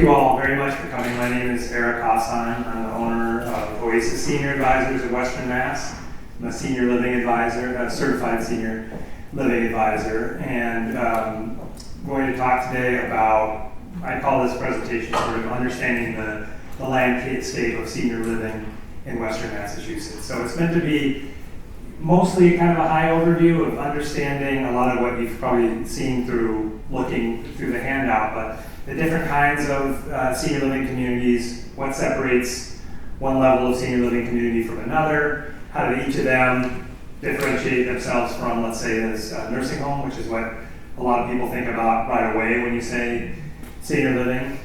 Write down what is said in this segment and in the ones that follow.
you all very much for coming. My name is Eric Aasheim. I'm the owner of Oasis Senior Advisors in Western Mass. I'm a senior living advisor, a certified senior living advisor, and I'm going to talk today about, I call this presentation sort of understanding the landscape of senior living in Western Massachusetts. So it's meant to be mostly kind of a high overview of understanding a lot of what you've probably seen through looking through the handout, but the different kinds of senior living communities, what separates one level of senior living community from another, how do each of them differentiate themselves from, let's say, this nursing home, which is what a lot of people think about right away when you say senior living.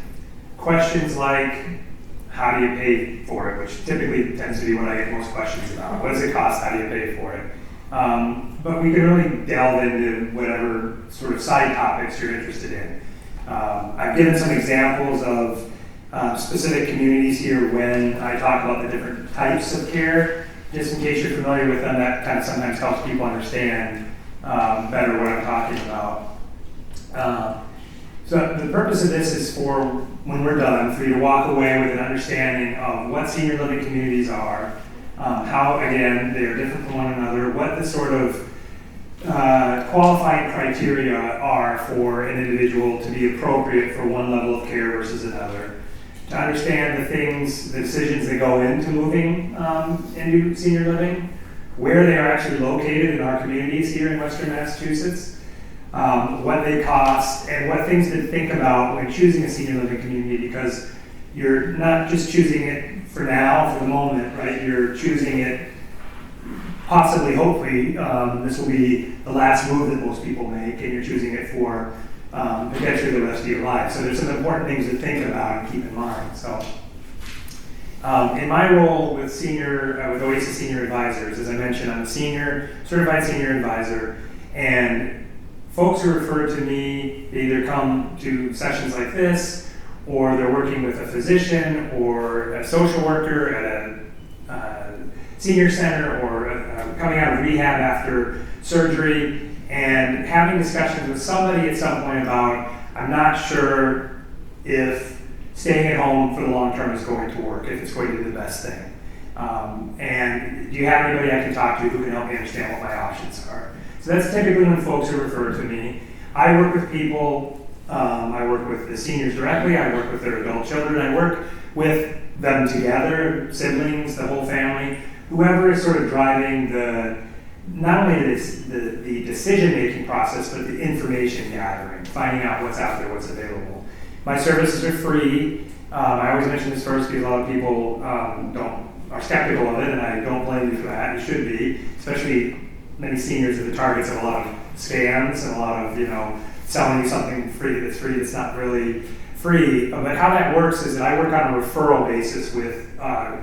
Questions like, how do you pay for it, which typically tends to be what I get most questions about. What does it cost? How do you pay for it? But we can really delve into whatever sort of side topics you're interested in. I've given some examples of specific communities here when I talk about the different types of care. Just in case you're familiar with them, that kind of sometimes helps people understand better what I'm talking about. So the purpose of this is for, when we're done, for you to walk away with an understanding of what senior living communities are, how, again, they are different from one another, what the sort of qualifying criteria are for an individual to be appropriate for one level of care versus another, to understand the decisions that go into moving into senior living, where they are actually located in our communities here in Western Massachusetts, what they cost, and what things to think about when choosing a senior living community, because you're not just choosing it for now, for the moment, right? You're choosing it possibly, hopefully, this will be the last move that most people make, and you're choosing it for potentially the rest of your life. So there's some important things to think about and keep in mind. So in my role with Oasis Senior Advisors, as I mentioned, I'm a certified senior advisor, and folks who refer to me, they either come to sessions like this, or they're working with a physician or a social worker at a senior center, or coming out of rehab after surgery, and having discussions with somebody at some point about, I'm not sure if staying at home for the long term is going to work, if it's going to be the best thing. And do you have anybody I can talk to who can help me understand what my options are? So that's typically when folks are referred to me. I work with people, I work with the seniors directly, I work with their adult children, I work with them together, siblings, the whole family, whoever is sort of driving not only the decision-making process, but the information gathering, finding out what's out there, what's available. My services are free. I always mention this first because a lot of people are skeptical of it, and I don't blame you for that. You should be, especially many seniors are the targets of a lot of scams and a lot of, selling you something free that's not really free. But how that works is that I work on a referral basis with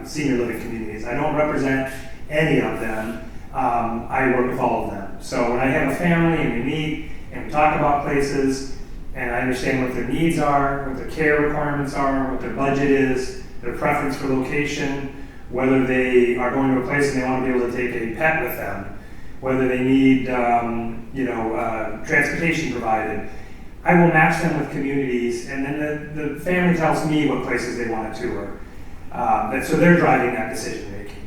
senior living communities. I don't represent any of them. I work with all of them. So when I have a family and we meet and we talk about places, and I understand what their needs are, what their care requirements are, what their budget is, their preference for location, whether they are going to a place and they want to be able to take a pet with them, whether they need transportation provided, I will match them with communities, and then the family tells me what places they want to tour. So they're driving that decision making.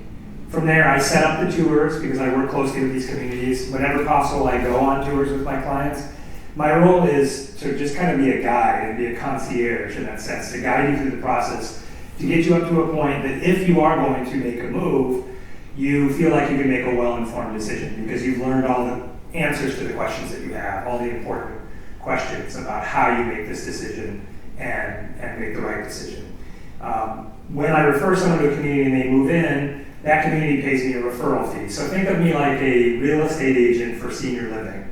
From there, I set up the tours because I work closely with these communities. Whenever possible, I go on tours with my clients. My role is to just kind of be a guide and be a concierge in that sense, to guide you through the process, to get you up to a point that if you are going to make a move, you feel like you can make a well-informed decision because you've learned all the answers to the questions that you have, all the important questions about how you make this decision and make the right decision. When I refer someone to a community and they move in, that community pays me a referral fee. So think of me like a real estate agent for senior living.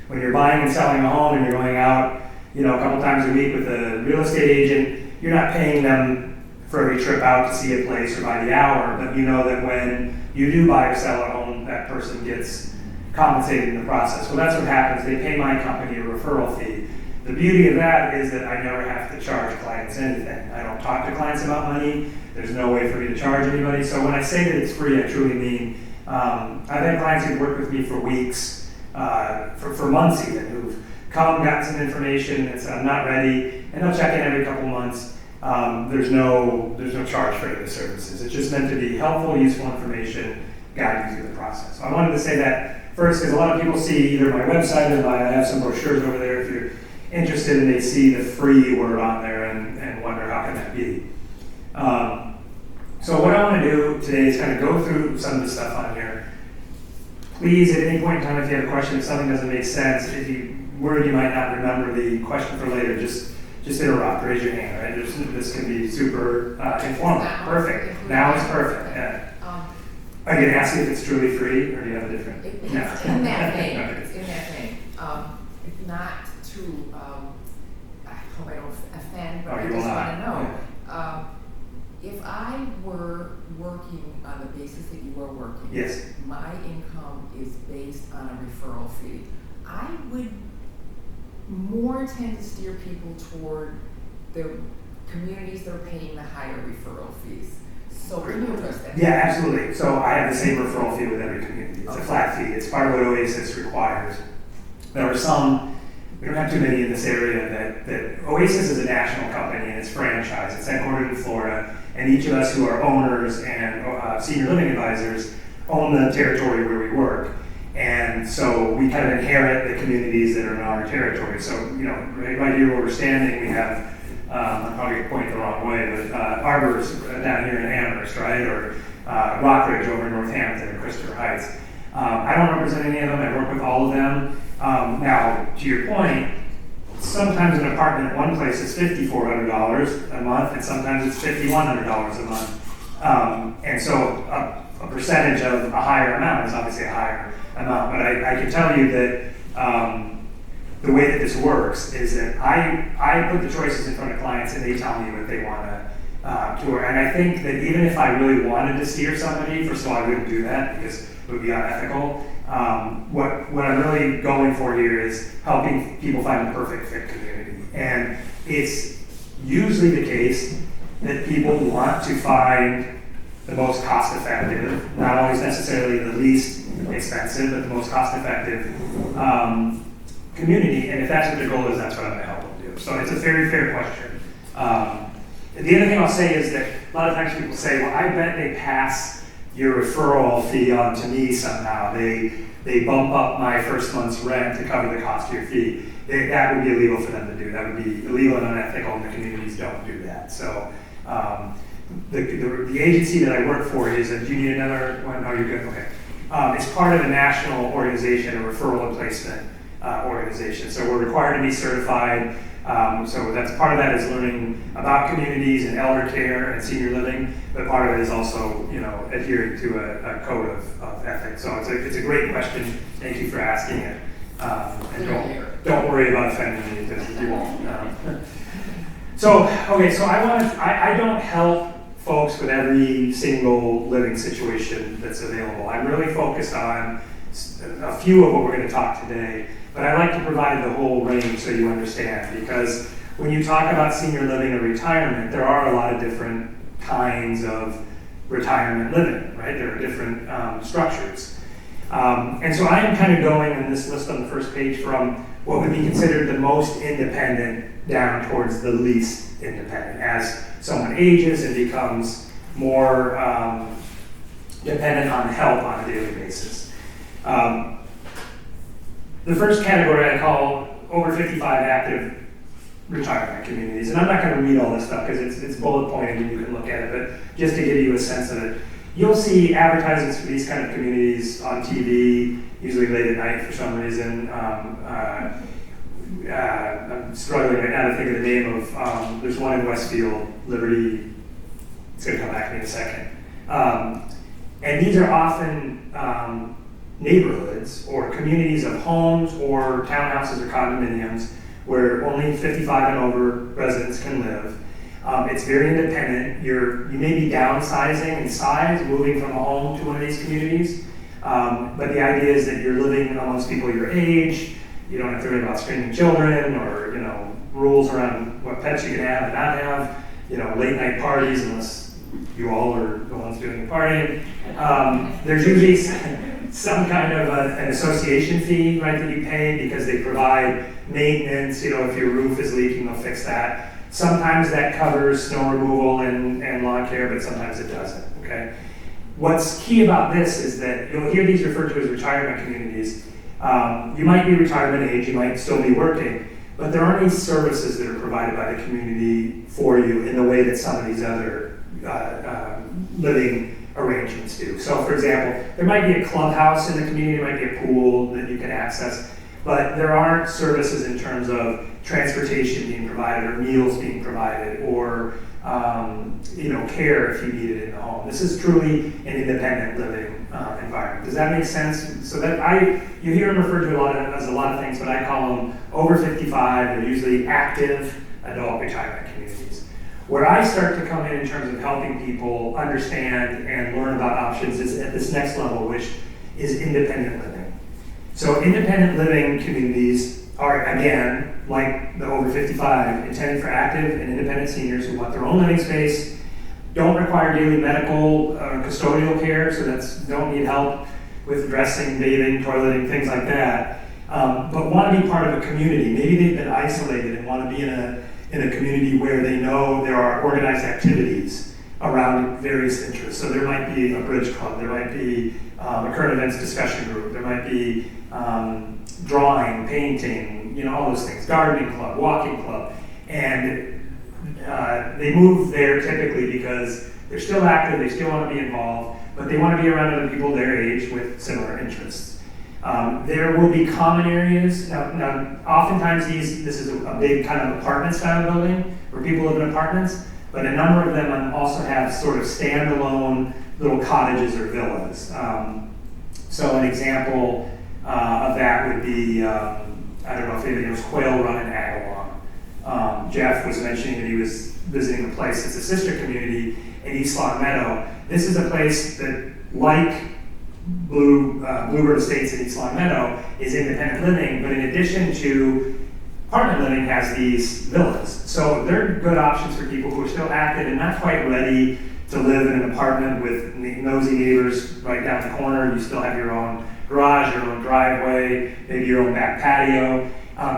When you're buying and selling a home and you're going out, a couple times a week with a real estate agent, you're not paying them for every trip out to see a place or by the hour, but you know that when you do buy or sell a home, that person gets compensated in the process. Well, that's what happens. They pay my company a referral fee. The beauty of that is that I never have to charge clients anything. I don't talk to clients about money. There's no way for me to charge anybody. So when I say that it's free, I truly mean I've had clients who've worked with me for weeks, for months even, who've come, gotten some information, and said, I'm not ready, and they'll check in every couple months. There's no charge for any of the services. It's just meant to be helpful, useful information, guide you through the process. So I wanted to say that first, because a lot of people see either my website or I have some brochures over there if you're interested, and they see the free word on there and wonder how can that be. So what I want to do today is kind of go through some of the stuff on here. Please, at any point in time, if you have a question, if something doesn't make sense, if you worried you might not remember the question for later, just interrupt, raise your hand, right? This can be super informative. Perfect. Now it's perfect. Yeah. I can ask you if it's truly free, or do you have a different? It's in that vein. It's in that vein. It's not to, I hope I don't offend, but I just want to know. Yeah. If I were working on the basis that you are working, yes, my income is based on a referral fee, I would more tend to steer people toward the communities that are paying the higher referral fees. So can you address that? Yeah, absolutely. So I have the same referral fee with every community. It's a flat fee. It's part of what Oasis requires. There are some, we don't have too many in this area, that Oasis is a national company and it's franchised. It's headquartered in Florida, and each of us who are owners and senior living advisors own the territory where we work. And so we kind of inherit the communities that are in our territory. So, right here where we're standing, we have, I'm probably going to point the wrong way, but Arbors down here in Amherst, right? Or Rockridge over in Northampton or Christopher Heights. I don't represent any of them. I work with all of them. Now, to your point, sometimes an apartment at one place is $5,400 a month, and sometimes it's $5,100 a month. And so a percentage of a higher amount is obviously a higher amount. But I can tell you that the way that this works is that I put the choices in front of clients and they tell me what they want to tour. And I think that even if I really wanted to steer somebody, first of all, I wouldn't do that because it would be unethical. What I'm really going for here is helping people find the perfect fit community. And it's usually the case that people want to find the most cost-effective, not always necessarily the least expensive, but the most cost-effective community. And if that's what their goal is, that's what I'm going to help them do. So it's a very fair question. The other thing I'll say is that a lot of times people say, well, I bet they pass your referral fee on to me somehow. They bump up my first month's rent to cover the cost of your fee. That would be illegal for them to do. That would be illegal and unethical, and the communities don't do that. So the agency that I work for is, do you need another one? Oh, you're good, okay. It's part of a national organization, a referral and placement organization. So we're required to be certified. So that's part of that is learning about communities and elder care and senior living, but part of it is also, adhering to a code of ethics. So it's a great question. Thank you for asking it. And don't worry about offending me because you won't. So I don't help folks with every single living situation that's available. I'm really focused on a few of what we're going to talk today, but I like to provide the whole range so you understand, because when you talk about senior living or retirement, there are a lot of different kinds of retirement living, right? There are different structures. And so I am kind of going in this list on the first page from what would be considered the most independent down towards the least independent. As someone ages and becomes more dependent on help on a daily basis. The first category I call over 55 active retirement communities. And I'm not going to read all this stuff because it's bullet pointed and you can look at it, but just to give you a sense of it. You'll see advertisements for these kind of communities on TV, usually late at night for some reason. I'm struggling right now to think of the name of, there's one in Westfield, Liberty, it's going to come back to me in a second. And these are often neighborhoods or communities of homes or townhouses or condominiums where only 55 and over residents can live. It's very independent. You may be downsizing in size, moving from a home to one of these communities, but the idea is that you're living amongst people your age. You don't have to worry about screaming children or rules around what pets you can have and not have. Late night parties unless you all are the ones doing the partying. There's usually some kind of an association fee, right, that you pay because they provide maintenance. If your roof is leaking, they'll fix that. Sometimes that covers snow removal and lawn care, but sometimes it doesn't, okay? What's key about this is that you'll hear these referred to as retirement communities. You might be retirement age, you might still be working, but there aren't any services that are provided by the community for you in the way that some of these other living arrangements do. So for example, there might be a clubhouse in the community, there might be a pool that you can access, but there aren't services in terms of transportation being provided or meals being provided or care if you need it in the home. This is truly an independent living environment. Does that make sense? So that you hear them referred to as a lot of things, but I call them over 55. They're usually active adult retirement communities. Where I start to come in terms of helping people understand and learn about options is at this next level, which is independent living. So independent living communities are, again, like the over 55, intended for active and independent seniors who want their own living space, don't require daily medical or custodial care, so don't need help with dressing, bathing, toileting, things like that, but want to be part of a community. Maybe they've been isolated and want to be in a community where they know there are organized activities around various interests. So there might be a bridge club, there might be a current events discussion group, there might be drawing, painting, all those things, gardening club, walking club, and they move there typically because they're still active, they still want to be involved, but they want to be around other people their age with similar interests. There will be common areas. Now oftentimes this is a big kind of apartment style building where people live in apartments, but a number of them also have sort of standalone little cottages or villas. So an example of that would be, I don't know if anybody knows Quail Run in Agawam. Jeff was mentioning that he was visiting a place that's a sister community in East Long Meadow. This is a place that, like Bluebird Estates in East Long Meadow, is independent living, but in addition to apartment living, has these villas. So they're good options for people who are still active and not quite ready to live in an apartment with nosy neighbors right down the corner. You still have your own garage, your own driveway, maybe your own back patio.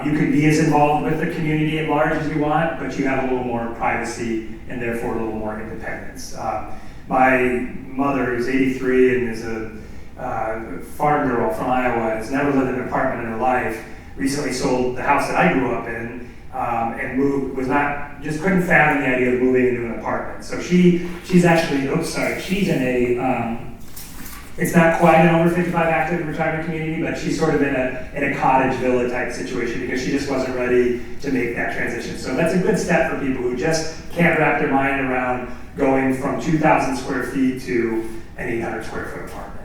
You could be as involved with the community at large as you want, but you have a little more privacy and therefore a little more independence. My mother is 83 and is a farm girl from Iowa, has never lived in an apartment in her life, recently sold the house that I grew up in, and moved, just couldn't fathom the idea of moving into an apartment. So she's actually, she's in a, it's not quite an over 55 active retirement community, but she's sort of in a cottage villa type situation because she just wasn't ready to make that transition. So that's a good step for people who just can't wrap their mind around going from 2,000 square feet to an 800 square foot apartment.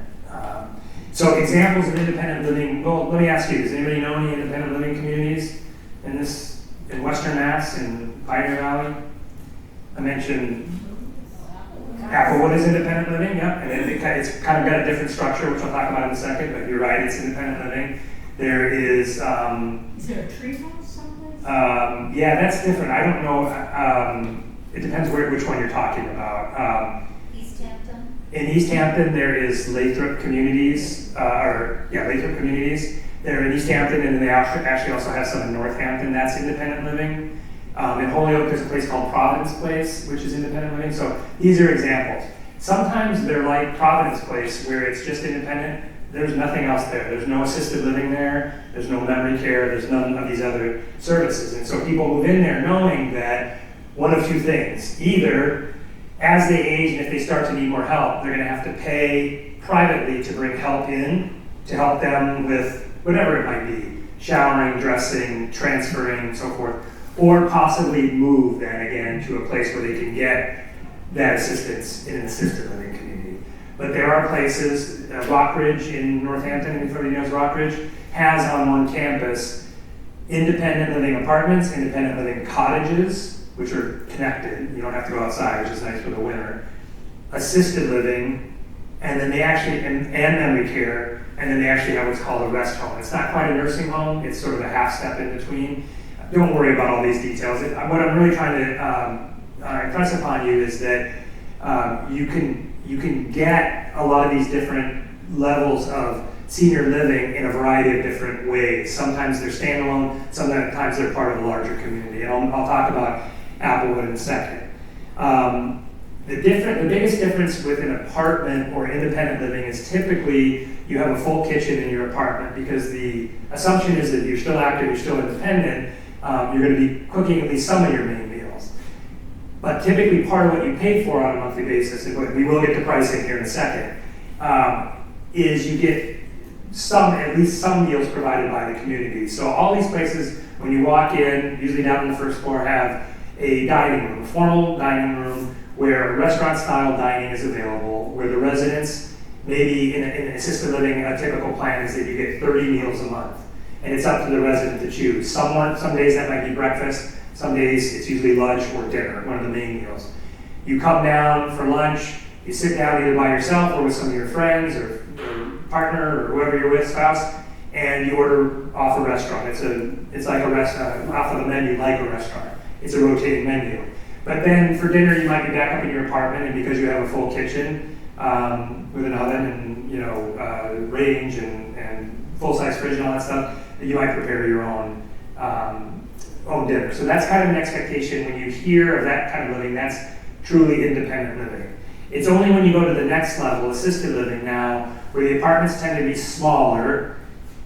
So examples of independent living, well, let me ask you, does anybody know any independent living communities in Western Mass, in Pioneer Valley? I mentioned Applewood is independent living, yeah, and it's kind of got a different structure, which I'll talk about in a second, but you're right, it's independent living. There is... is there a tree house someplace? Yeah, that's different. I don't know. It depends which one you're talking about. East Hampton? In East Hampton, there is Lathrop Communities, Lathrop Communities. They're in East Hampton, and then they actually also have some in Northampton. That's independent living. In Holyoke, there's a place called Providence Place, which is independent living. So these are examples. Sometimes they're like Providence Place, where it's just independent. There's nothing else there. There's no assisted living there. There's no memory care. There's none of these other services. And so people move in there knowing that one of two things. Either as they age and if they start to need more help, they're going to have to pay privately to bring help in to help them with whatever it might be, showering, dressing, transferring, so forth, or possibly move then again to a place where they can get that assistance in an assisted living community. But there are places, Rockridge in Northampton, if anybody knows Rockridge, has on one campus independent living apartments, independent living cottages, which are connected. You don't have to go outside, which is nice for the winter. Assisted living, and then they actually, and memory care, and then they actually have what's called a rest home. It's not quite a nursing home, it's sort of a half step in between. Don't worry about all these details. What I'm really trying to impress upon you is that you can get a lot of these different levels of senior living in a variety of different ways. Sometimes they're standalone, sometimes they're part of a larger community. And I'll talk about Applewood in a second. The biggest difference with an apartment or independent living is typically you have a full kitchen in your apartment, because the assumption is that you're still active, you're still independent, you're going to be cooking at least some of your main meals. But typically part of what you pay for on a monthly basis, and we will get to pricing here in a second, is you get at least some meals provided by the community. So all these places, when you walk in, usually down on the first floor, have a dining room, a formal dining room, where restaurant-style dining is available, where the residents, maybe in assisted living, a typical plan is that you get 30 meals a month. And it's up to the resident to choose. Some days that might be breakfast, some days it's usually lunch or dinner, one of the main meals. You come down for lunch, you sit down either by yourself or with some of your friends or partner or whoever you're with, spouse, and you order off a restaurant. It's like a restaurant, off of the menu like a restaurant. It's a rotating menu. But then for dinner, you might be back up in your apartment, and because you have a full kitchen with an oven and range and full-size fridge and all that stuff, you might prepare your own dinner. So that's kind of an expectation when you hear of that kind of living. That's truly independent living. It's only when you go to the next level, assisted living now, where the apartments tend to be smaller.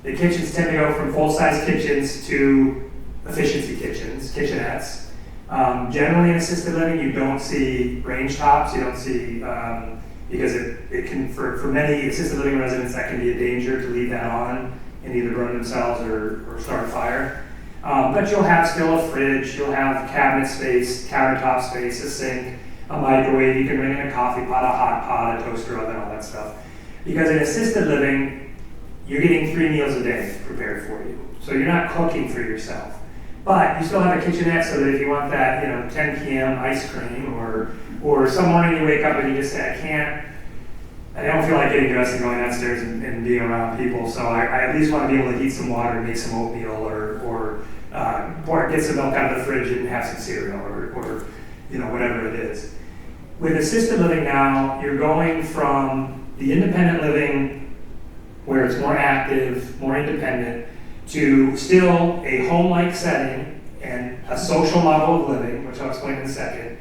The kitchens tend to go from full-size kitchens to efficiency kitchens, kitchenettes. Generally in assisted living, you don't see range tops. You don't see, because it can, for many assisted living residents, that can be a danger to leave that on and either burn themselves or start a fire. But you'll have still a fridge, you'll have cabinet space, countertop space, a sink, a microwave. You can bring in a coffee pot, a hot pot, a toaster oven, all that stuff. Because in assisted living, you're getting 3 meals a day prepared for you. So you're not cooking for yourself. But you still have a kitchenette, so that if you want that, 10 p.m. ice cream, or some morning you wake up and you just say, I don't feel like getting dressed and going downstairs and being around people, so I at least want to be able to heat some water, make some oatmeal, or get some milk out of the fridge and have some cereal, or whatever it is. With assisted living now, you're going from the independent living, where it's more active, more independent, to still a home-like setting and a social model of living, which I'll explain in a second,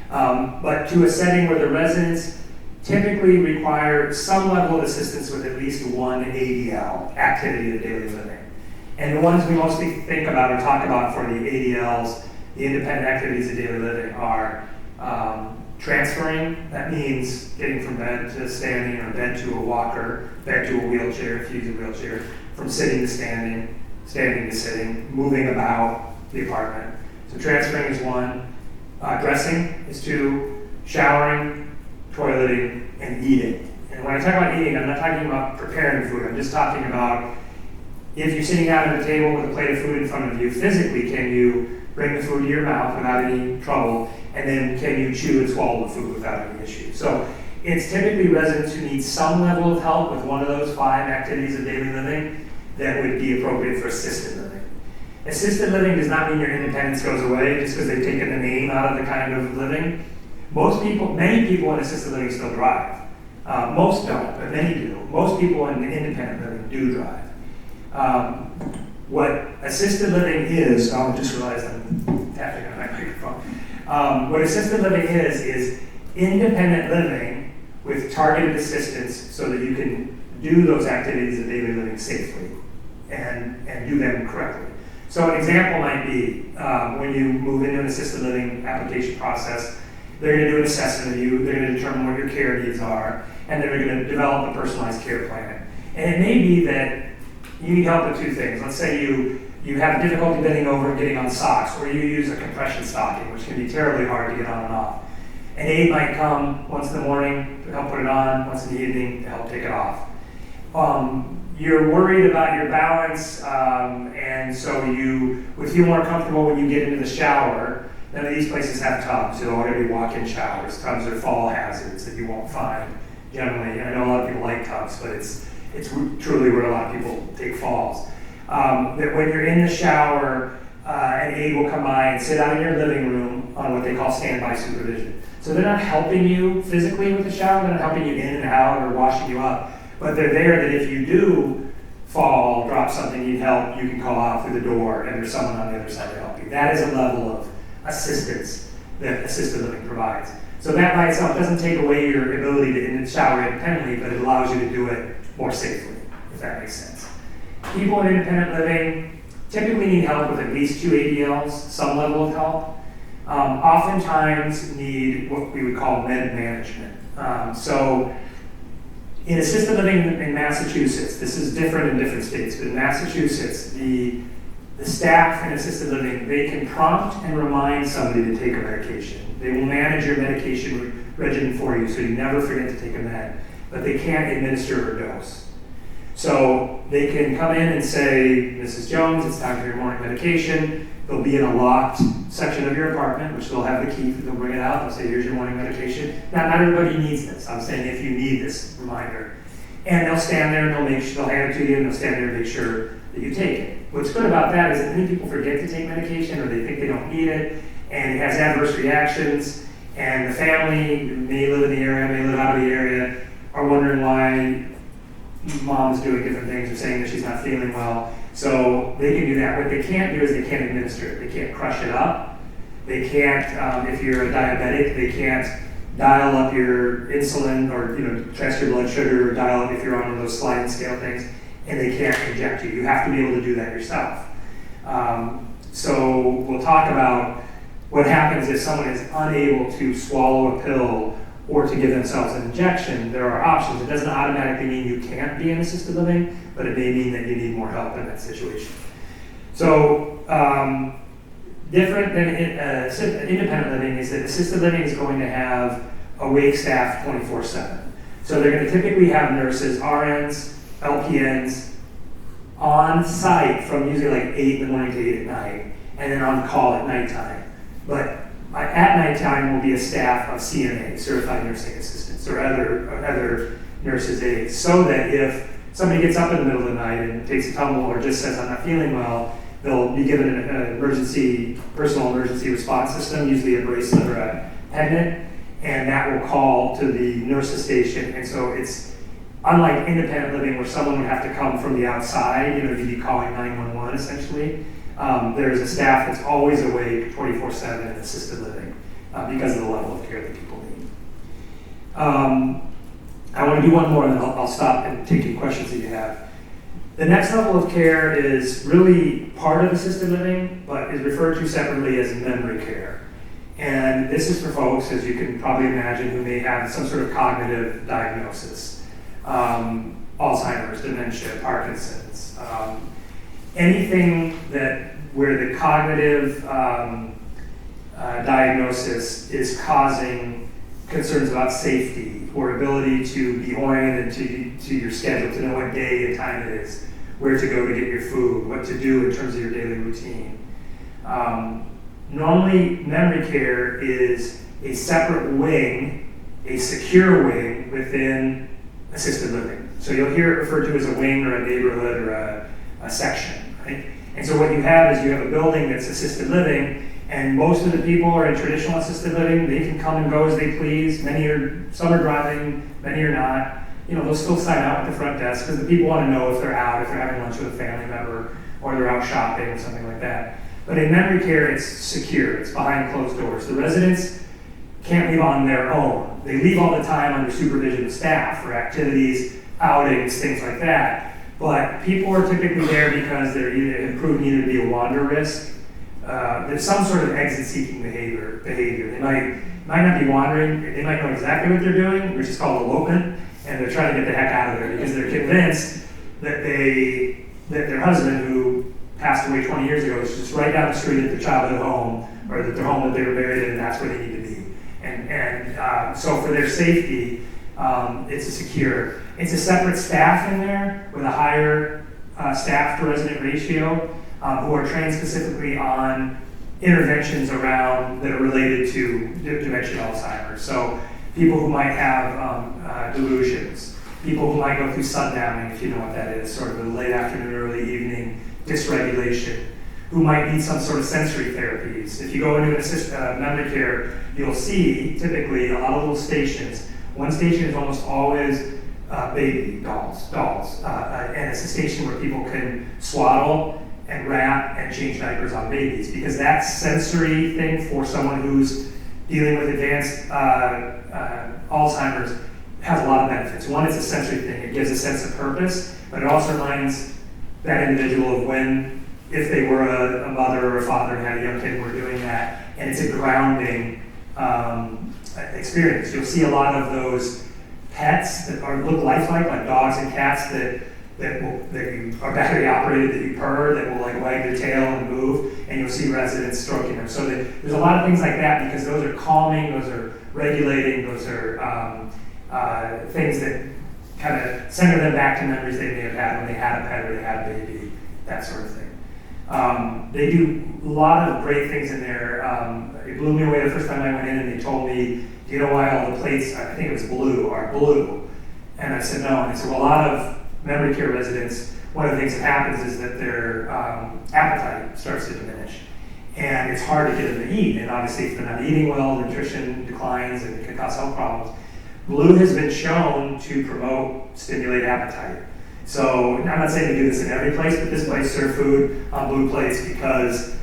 but to a setting where the residents typically require some level of assistance with at least one ADL, activity of daily living. And the ones we mostly think about or talk about for the ADLs, the independent activities of daily living, are transferring. That means getting from bed to standing, or bed to a walker, bed to a wheelchair if you use a wheelchair, from sitting to standing, standing to sitting, moving about the apartment. So transferring is one. Dressing is 2. Showering, toileting, and eating. And when I talk about eating, I'm not talking about preparing food. I'm just talking about if you're sitting down at a table with a plate of food in front of you, physically, can you bring the food to your mouth without any trouble? And then can you chew and swallow the food without any issue? So it's typically residents who need some level of help with one of those 5 activities of daily living that would be appropriate for assisted living. Assisted living does not mean your independence goes away just because they've taken the name out of the kind of living. Many people in assisted living still drive. Most don't, but many do. Most people in independent living do drive. What assisted living is, I just realized I'm tapping on my microphone. What assisted living is independent living with targeted assistance so that you can do those activities of daily living safely and do them correctly. So an example might be when you move into an assisted living application process, they're going to do an assessment of you, they're going to determine what your care needs are, and they're going to develop a personalized care plan. And it may be that you need help with 2 things. Let's say you have difficulty bending over and getting on socks, or you use a compression stocking, which can be terribly hard to get on and off. An aide might come once in the morning to help put it on, once in the evening to help take it off. You're worried about your balance, and so you would feel more comfortable when you get into the shower. None of these places have tubs. They're all going to be walk-in showers. Tubs are fall hazards that you won't find generally. And I know a lot of people like tubs, but it's truly where a lot of people take falls. That when you're in the shower, an aide will come by and sit out in your living room on what they call standby supervision. So they're not helping you physically with the shower, they're not helping you in and out or washing you up, but they're there that if you do fall, drop something, need help, you can call out through the door and there's someone on the other side to help you. That is a level of assistance that assisted living provides. So that by itself doesn't take away your ability to shower independently, but it allows you to do it more safely, if that makes sense. People in independent living typically need help with at least 2 ADLs, some level of help. Oftentimes need what we would call med management. So in assisted living in Massachusetts, this is different in different states, but in Massachusetts, the staff in assisted living, they can prompt and remind somebody to take a medication. They will manage your medication regimen for you so you never forget to take a med, but they can't administer a dose. So they can come in and say, Mrs. Jones, it's time for your morning medication. They'll be in a locked section of your apartment, which they'll have the key, they'll bring it out, they'll say, here's your morning medication. Now, not everybody needs this. I'm saying if you need this reminder. And they'll stand there and they'll hand it to you and they'll stand there and make sure that you take it. What's good about that is that many people forget to take medication or they think they don't need it, and it has adverse reactions, and the family may live in the area, may live out of the area, are wondering why mom's doing different things or saying that she's not feeling well. So they can do that. What they can't do is they can't administer it. They can't crush it up. They can't, if you're a diabetic, they can't dial up your insulin or test your blood sugar or dial up if you're on one of those sliding scale things, and they can't inject you. You have to be able to do that yourself. So we'll talk about what happens if someone is unable to swallow a pill or to give themselves an injection. There are options. It doesn't automatically mean you can't be in assisted living, but it may mean that you need more help in that situation. So different than independent living is that assisted living is going to have awake staff 24/7. So they're going to typically have nurses, RNs, LPNs on site from usually like 8 in the morning to 8 at night, and then on call at nighttime. But at nighttime will be a staff of CNA, certified nursing assistants, or other nurses' aides, so that if somebody gets up in the middle of the night and takes a tumble or just says, I'm not feeling well, they'll be given an personal emergency response system, usually a bracelet or a pendant, and that will call to the nurse's station. And so it's unlike independent living where someone would have to come from the outside, you'd be calling 911 essentially. There's a staff that's always awake 24/7 in assisted living because of the level of care that people need. I want to do one more and then I'll stop and take any questions that you have. The next level of care is really part of assisted living, but is referred to separately as memory care. And this is for folks, as you can probably imagine, who may have some sort of cognitive diagnosis. Alzheimer's, dementia, Parkinson's, anything where the cognitive diagnosis is causing concerns about safety or ability to be oriented to your schedule, to know what day and time it is, where to go to get your food, what to do in terms of your daily routine. Normally, memory care is a separate wing, a secure wing within assisted living. So you'll hear it referred to as a wing or a neighborhood or a section, right? And so what you have is you have a building that's assisted living, and most of the people are in traditional assisted living. They can come and go as they please. Some are driving, many are not. They'll still sign out at the front desk because the people want to know if they're out, if they're having lunch with a family member, or they're out shopping or something like that. But in memory care, it's secure. It's behind closed doors. The residents can't leave on their own. They leave all the time under supervision of staff for activities, outings, things like that. But people are typically there because they're have proven either to be a wander risk. There's some sort of exit-seeking behavior. They might not be wandering. They might know exactly what they're doing, which is called elopement, and they're trying to get the heck out of there because they're convinced that their husband, who passed away 20 years ago, is just right down the street at their childhood home, or that their home that they were buried in, and that's where they need to be. And so for their safety, it's a separate staff in there with a higher staff to resident ratio who are trained specifically on interventions around that are related to dementia and Alzheimer's. So people who might have delusions, people who might go through sundowning, if you know what that is, sort of a late afternoon, early evening dysregulation, who might need some sort of sensory therapies. If you go into memory care, you'll see typically a lot of little stations. One station is almost always baby dolls, and it's a station where people can swaddle and wrap and change diapers on babies, because that sensory thing for someone who's dealing with advanced Alzheimer's has a lot of benefits. One, it's a sensory thing. It gives a sense of purpose, but it also reminds that individual of when, if they were a mother or a father and had a young kid and were doing that, and it's a grounding experience. You'll see a lot of those pets that look lifelike, like dogs and cats that you are battery operated, that you purr, that will like wag their tail and move, and you'll see residents stroking them. So there's a lot of things like that, because those are calming, those are regulating, those are things that kind of center them back to memories they may have had when they had a pet or they had a baby, that sort of thing. They do a lot of great things in there. It blew me away the first time I went in and they told me, do you know why all the plates, I think it was blue, are blue? And I said no, and they said, well, a lot of memory care residents, one of the things that happens is that their appetite starts to diminish. And it's hard to get them to eat, and obviously if they're not eating well, nutrition declines and it can cause health problems. Blue has been shown to stimulate appetite. So I'm not saying to do this in every place, but this place serves food on blue plates because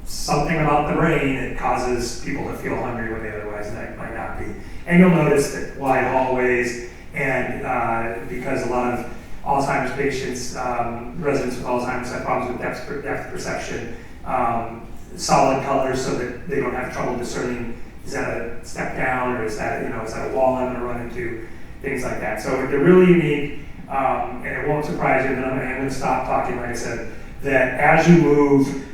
something about the brain, it causes people to feel hungry when they otherwise might not be. And you'll notice that wide hallways, and because a lot of Alzheimer's patients, residents with Alzheimer's have problems with depth perception, solid colors so that they don't have trouble discerning, is that a step down or is that a wall I'm going to run into, things like that. So they're really unique, and it won't surprise you, and I'm going to stop talking, like I said, that as you move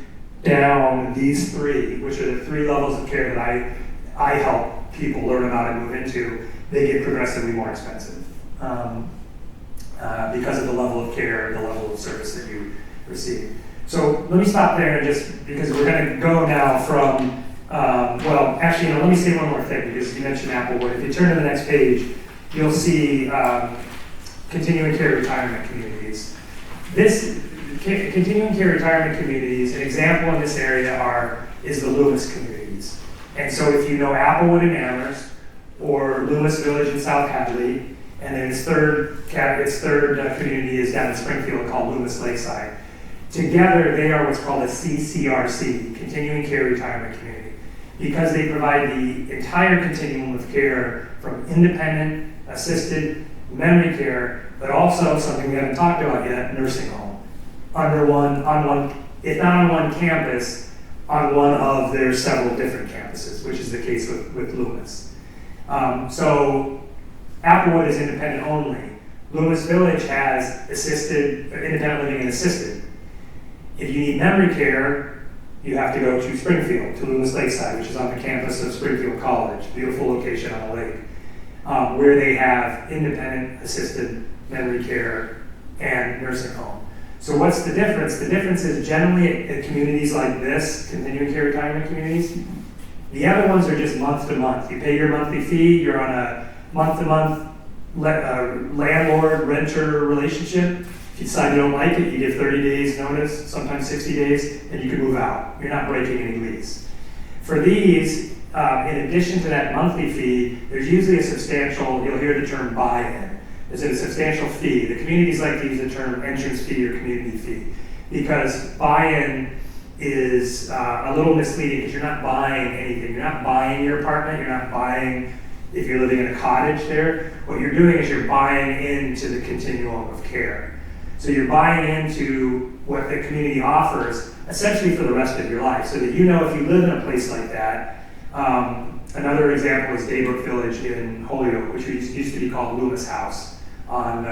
down these three, which are the 3 levels of care that I help people learn about and move into, they get progressively more expensive because of the level of care, the level of service that you receive. So let me stop there, and just because we're going to go now from, let me say one more thing, because you mentioned Applewood. If you turn to the next page, you'll see continuing care retirement communities. This continuing care retirement communities, an example in this area is the Loomis communities. And so if you know Applewood in Amherst, or Loomis Village in South Hadley, and then its third community is down in Springfield called Loomis Lakeside. Together, they are what's called a CCRC, Continuing Care Retirement Community, because they provide the entire continuum of care from independent, assisted, memory care, but also something we haven't talked about yet, nursing home, if not on one campus, on one of their several different campuses, which is the case with Loomis. So Applewood is independent only. Loomis Village has independent living and assisted. If you need memory care, you have to go to Springfield, to Loomis Lakeside, which is on the campus of Springfield College, beautiful location on the lake, where they have independent assisted memory care and nursing home. So what's the difference? The difference is generally at communities like this, continuing care retirement communities, the other ones are just month to month. You pay your monthly fee, you're on a month-to-month landlord-renter relationship. If you decide you don't like it, you give 30 days notice, sometimes 60 days, and you can move out. You're not breaking any lease. For these, in addition to that monthly fee, there's usually a substantial, you'll hear the term buy-in. There's a substantial fee. The communities like to use the term entrance fee or community fee, because buy-in is a little misleading because you're not buying anything. You're not buying your apartment. You're not buying if you're living in a cottage there. What you're doing is you're buying into the continuum of care. So you're buying into what the community offers essentially for the rest of your life, so that you know if you live in a place like that. Another example is Daybrook Village in Holyoke, which used to be called Loomis House on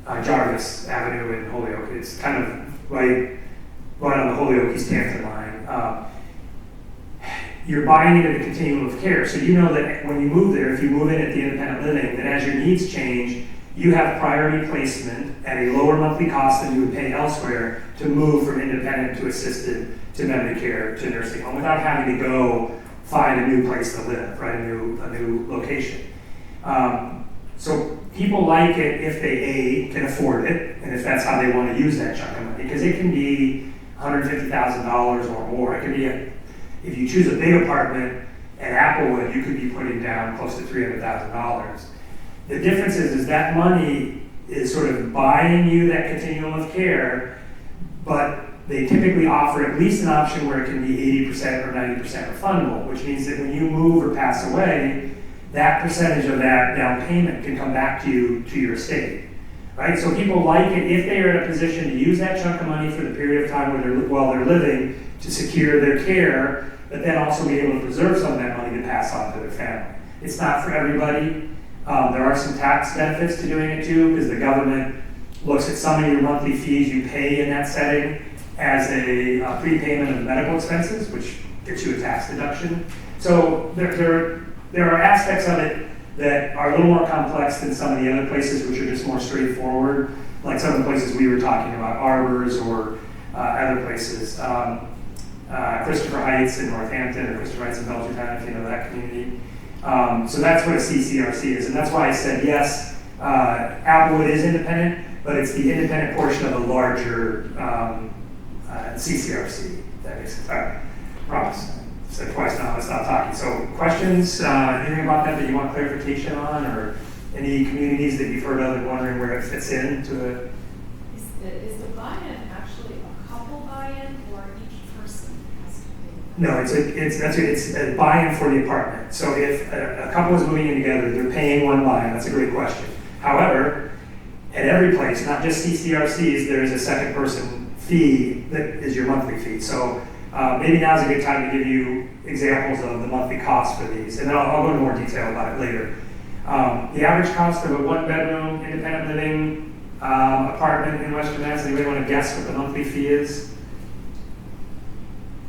Jarvis Avenue in Holyoke. It's kind of right on the Holyoke-East Hampton line. You're buying into the continuum of care, so you know that when you move there, if you move in at the independent living, that as your needs change, you have priority placement at a lower monthly cost than you would pay elsewhere to move from independent to assisted to memory care to nursing home without having to go find a new place to live, right? A new location. So people like it if they can afford it, and if that's how they want to use that chunk of money, because it can be $150,000 or more. It can be if you choose a big apartment at Applewood, you could be putting down close to $300,000. The difference is that money is sort of buying you that continuum of care, but they typically offer at least an option where it can be 80% or 90% refundable, which means that when you move or pass away, that percentage of that down payment can come back to you, to your estate, right? So people like it if they are in a position to use that chunk of money for the period of time while they're living to secure their care, but then also be able to preserve some of that money to pass on to their family. It's not for everybody. There are some tax benefits to doing it too, because the government looks at some of your monthly fees you pay in that setting as a prepayment of medical expenses, which gets you a tax deduction. So there are aspects of it that are a little more complex than some of the other places, which are just more straightforward, like some of the places we were talking about, Arbors or other places. Christopher Heights in Northampton, or Christopher Heights in Belchertown, if you know that community. So that's what a CCRC is, and that's why I said yes, Applewood is independent, but it's the independent portion of a larger CCRC, if that makes sense. All right, promise. Said twice now, let's stop talking. So questions, anything about that you want clarification on, or any communities that you've heard of and wondering where it fits into it? Is the buy-in actually a couple buy-in, or each person has to pay? No, it's a buy-in for the apartment. So if a couple is moving in together, they're paying one buy-in. That's a great question. However, at every place, not just CCRCs, there is a second person fee that is your monthly fee. So maybe now's a good time to give you examples of the monthly costs for these, and then I'll go into more detail about it later. The average cost of a one-bedroom independent living apartment in Western Mass. Anybody want to guess what the monthly fee is?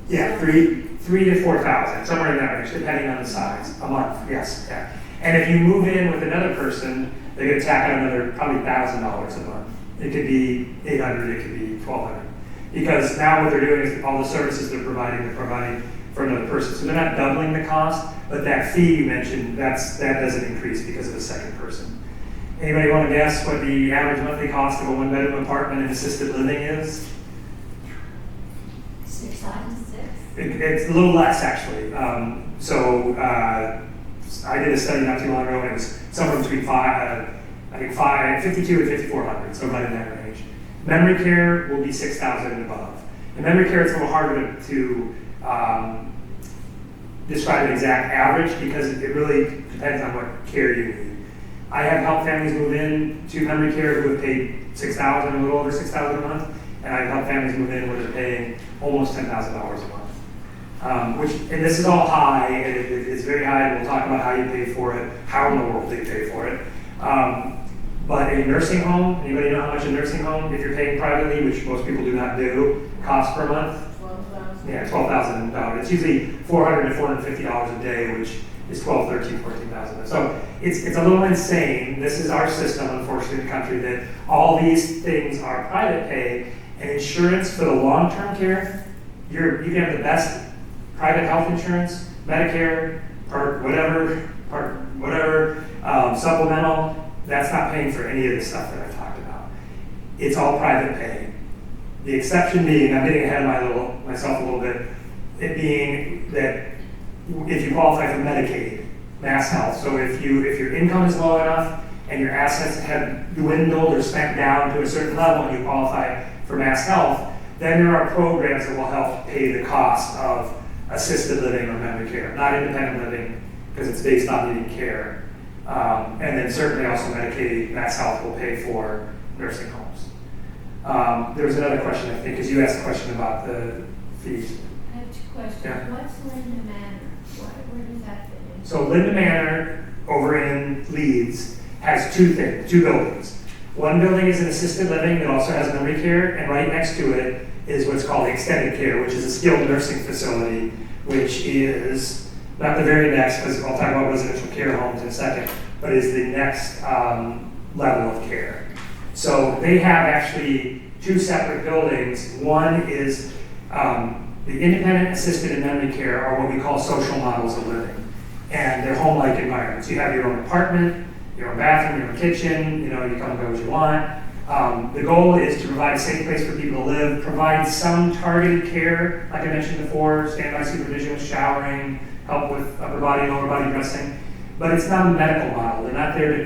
Yeah, three to 4,000, somewhere in that range, depending on the size. A month, yes. Yeah. And if you move in with another person, they're going to tack on another probably $1,000 a month. It could be $800, it could be $1,200. Because now what they're doing is all the services they're providing for another person. So they're not doubling the cost, but that fee you mentioned, that doesn't increase because of a second person. Anybody want to guess what the average monthly cost of a one-bedroom apartment in assisted living is? 6,006. It's a little less, actually. I did a study not too long ago, and it was somewhere between 52 and 5,400, so right in that range. Memory care will be 6,000 and above. In memory care, it's a little harder to describe an exact average because it really depends on what care you need. I have helped families move in to memory care who have paid $6,000, a little over $6,000 a month, and I've helped families move in where they're paying almost $10,000 a month. And this is all high, and it's very high, and we'll talk about how you pay for it, how in the world they pay for it. But a nursing home, anybody know how much a nursing home, if you're paying privately, which most people do not do, costs per month? $12,000. Yeah, $12,000. It's usually $400 to $450 a day, which is $12,000, $13,000, $14,000. So it's a little insane. This is our system, unfortunately, in the country, that all these things are private pay, and insurance for the long-term care, you can have the best private health insurance, Medicare, Part whatever, supplemental. That's not paying for any of the stuff that I talked about. It's all private pay. The exception being, I'm getting ahead of myself a little bit, it being that if you qualify for Medicaid, Mass Health, so if your income is low enough and your assets have dwindled or spent down to a certain level and you qualify for Mass Health, then there are programs that will help pay the cost of assisted living or memory care, not independent living, because it's based on needing care. And then certainly also Medicaid, Mass Health will pay for nursing homes. There was another question, I think, because you asked a question about the fees. I have two questions. Yeah. What's Linda Manor? Where does that fit in? So Linda Manor over in Leeds has two buildings. One building is an assisted living that also has memory care, and right next to it is what's called the extended care, which is a skilled nursing facility, which is not the very next, because I'll talk about residential care homes in a second, but is the next level of care. So they have actually two separate buildings. One is the independent assisted and memory care are what we call social models of living, and they're home-like environments. You have your own apartment, your own bathroom, your own kitchen, you come and go as you want. The goal is to provide a safe place for people to live, provide some targeted care, like I mentioned before, standby supervision with showering, help with upper body, lower body dressing. But it's not a medical model. They're not there to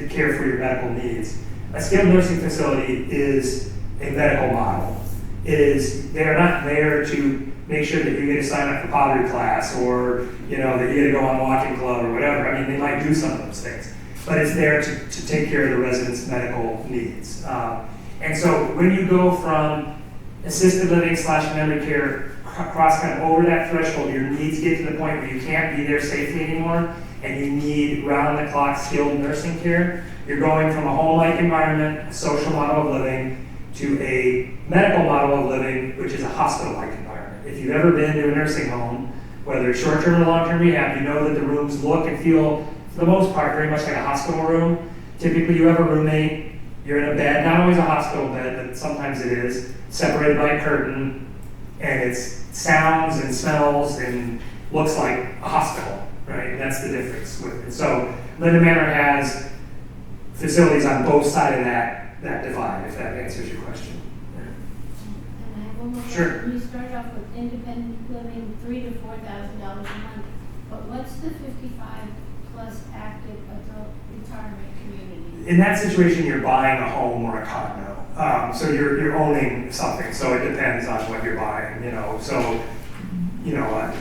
care for your medical needs. A skilled nursing facility is a medical model. is they're not there to make sure that you get to sign up for pottery class or, you know, that you get to go on walking club or whatever. I mean, they might do some of those things, but it's there to take care of the residents' medical needs. And so when you go from assisted living / memory care, cross kind of over that threshold, your needs get to the point where you can't be there safely anymore, and you need round-the-clock skilled nursing care. You're going from a home-like environment, a social model of living, to a medical model of living, which is a hospital-like environment. If you've ever been to a nursing home, whether it's short-term or long-term rehab, you know that the rooms look and feel, for the most part, very much like a hospital room. Typically, you have a roommate, you're in a bed, not always a hospital bed, but sometimes it is, separated by a curtain, and it's sounds and smells and looks like a hospital, right? That's the difference with it. So Linden Manor has facilities on both sides of that divide, if that answers your question. And I have one more Sure. question. You start off with independent living, $3,000 to $4,000 a month, but what's the 55 plus active adult retirement community? In that situation, you're buying a home or a condo. So you're owning something, so it depends on what you're buying, you know. So, you know,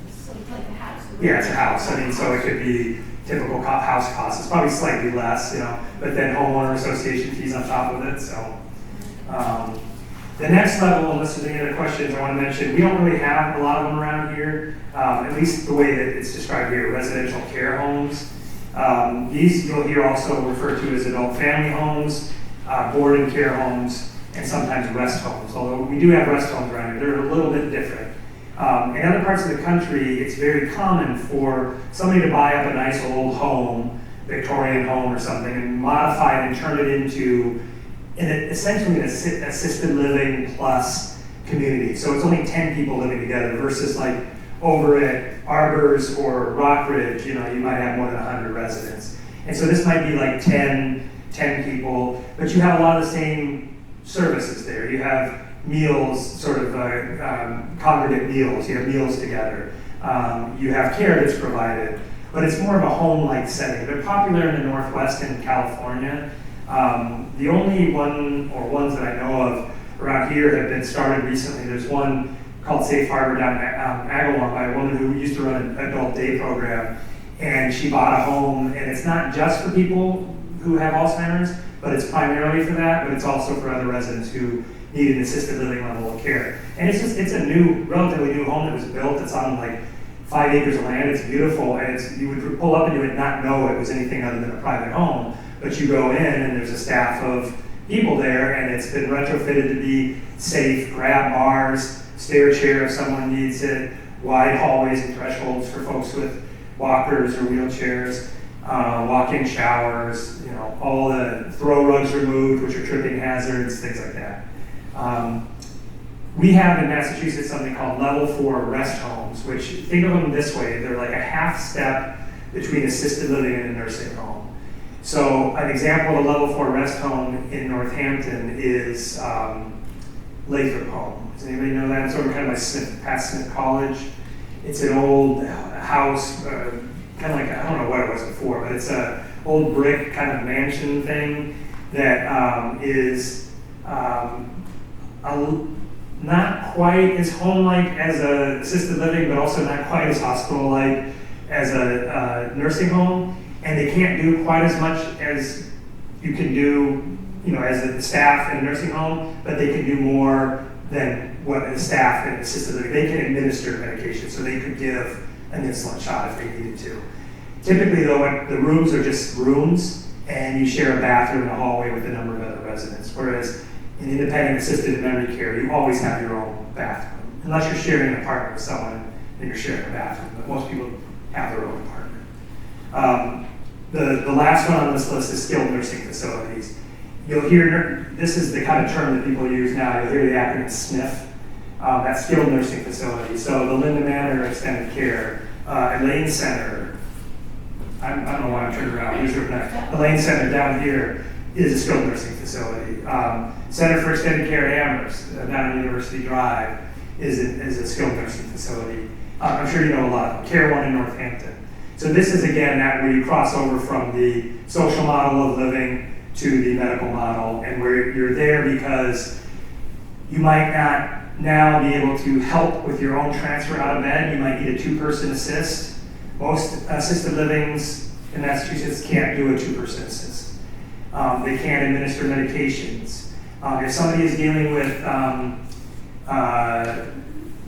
So it's like a house. yeah, it's a house. I mean, so it could be typical house costs. It's probably slightly less, you know, but then homeowner association fees on top of it. So the next level, unless there's any other questions I want to mention, we don't really have a lot of them around here, at least the way that it's described here, residential care homes. These you'll hear also referred to as adult family homes, board and care homes, and sometimes rest homes. Although we do have rest homes around here, they're a little bit different. In other parts of the country, it's very common for somebody to buy up a nice old home, Victorian home or something, and modify it and turn it into essentially an assisted living plus community. So it's only 10 people living together versus like over at Arbors or Rockridge, you know, you might have more than 100 residents. And so this might be like 10 people, but you have a lot of the same services there. You have meals, sort of congregate meals. You have meals together. You have care that's provided, but it's more of a home-like setting. They're popular in the Northwest and California. The only one or ones that I know of around here have been started recently. There's one called Safe Harbor down in Agawam by a woman who used to run an adult day program, and she bought a home, and it's not just for people who have Alzheimer's, but it's primarily for that, but it's also for other residents who need an assisted living level of care. And it's a new, relatively new home that was built. It's on like 5 acres of land. It's beautiful, and you would pull up into it and not know it was anything other than a private home. But you go in, and there's a staff of people there, and it's been retrofitted to be safe, grab bars, stair chair if someone needs it, wide hallways and thresholds for folks with walkers or wheelchairs, walk-in showers, you know, all the throw rugs removed, which are tripping hazards, things like that. We have in Massachusetts something called level 4 rest homes, which, think of them this way, they're like a half step between assisted living and a nursing home. So an example of a level 4 rest home in Northampton is Lathrop Home. Does anybody know that? It's over kind of by past Smith College. It's an old house, kind of like, I don't know what it was before, but it's a old brick kind of mansion thing that is not quite as home-like as a assisted living, but also not quite as hospital-like as a nursing home. And they can't do quite as much as you can do, you know, as a staff in a nursing home, but they can do more than what a staff in assisted living. They can administer medication, so they could give an insulin shot if they needed to. Typically, though, the rooms are just rooms, and you share a bathroom and a hallway with a number of other residents. Whereas in independent assisted memory care, you always have your own bathroom, unless you're sharing an apartment with someone, then you're sharing a bathroom. But most people have their own apartment. The last one on this list is skilled nursing facilities. You'll hear, this is the kind of term that people use now, you'll hear the acronym SNF, that's skilled nursing facility. So the Linden Manor Extended Care, Elaine Center, I don't know why I'm turning around, Elaine Center down here is a skilled nursing facility. Center for Extended Care Amherst, down on University Drive, is a skilled nursing facility. I'm sure you know a lot. Care One in Northampton. So this is, again, that where you cross over from the social model of living to the medical model, and where you're there because You might not now be able to help with your own transfer out of bed. You might need a 2-person assist. Most assisted livings in Massachusetts can't do a 2-person assist. They can't administer medications. If somebody is dealing with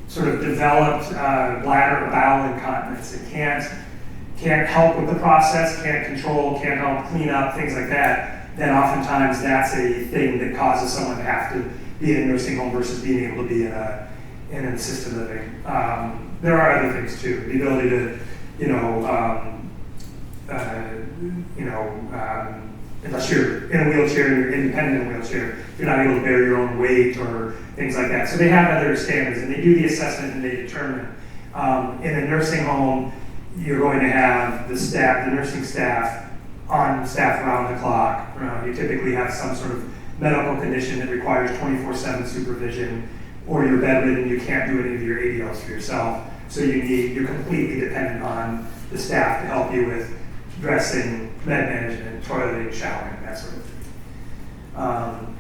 sort of developed bladder or bowel incontinence and can't help with the process, can't control, can't help clean up, things like that, then oftentimes that's a thing that causes someone to have to be in a nursing home versus being able to be in an assisted living. There are other things too. The ability to, unless you're in a wheelchair and you're independent in a wheelchair, you're not able to bear your own weight or things like that. So they have other standards, and they do the assessment and they determine. In a nursing home, you're going to have the nursing staff on staff around the clock. You typically have some sort of medical condition that requires 24/7 supervision, or you're bedridden, you can't do any of your ADLs for yourself. So you're completely dependent on the staff to help you with dressing, med management, toileting, showering, that sort of thing.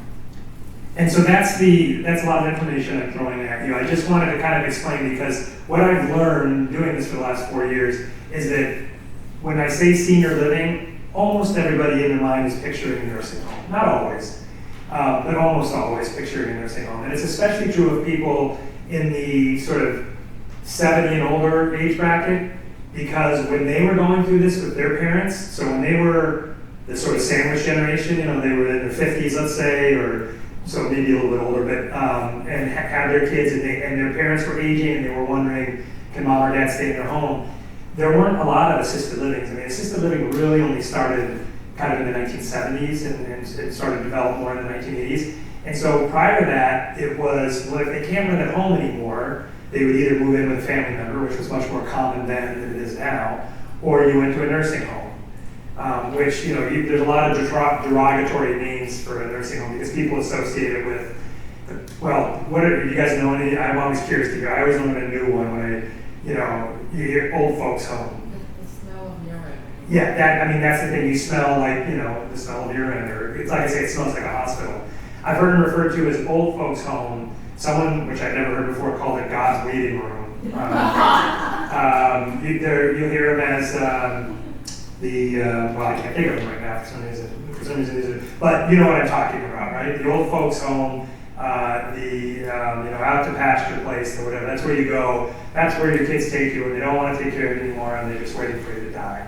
And so that's a lot of information I'm throwing at you. I just wanted to kind of explain, because what I've learned doing this for the last 4 years is that when I say senior living, almost everybody in their mind is picturing a nursing home. Not always, but almost always picturing a nursing home. And it's especially true of people in the sort of 70 and older age bracket, because when they were going through this with their parents, so when they were the sort of sandwich generation, they were in their 50s, let's say, or so maybe a little bit older, but and had their kids, and their parents were aging, and they were wondering, can mom or dad stay in their home? There weren't a lot of assisted livings. I mean, assisted living really only started kind of in the 1970s, and it started to develop more in the 1980s. And so prior to that, it was, well, if they can't live at home anymore, they would either move in with a family member, which was much more common then than it is now, or you went to a nursing home, which, there's a lot of derogatory names for a nursing home because people associate it with, well, do you guys know any? I'm always curious to hear. I always learn a new one when you hear old folks home. The smell of urine. Yeah, that's the thing. You smell like, the smell of urine, or it's like I say, it smells like a hospital. I've heard them referred to as old folks home. Someone, which I've never heard before, called it God's waiting room. You'll hear them as well, I can't think of them right now for some reason, but you know what I'm talking about, right? The old folks home, out to pasture place or whatever. That's where you go. That's where your kids take you when they don't want to take care of you anymore and they're just waiting for you to die.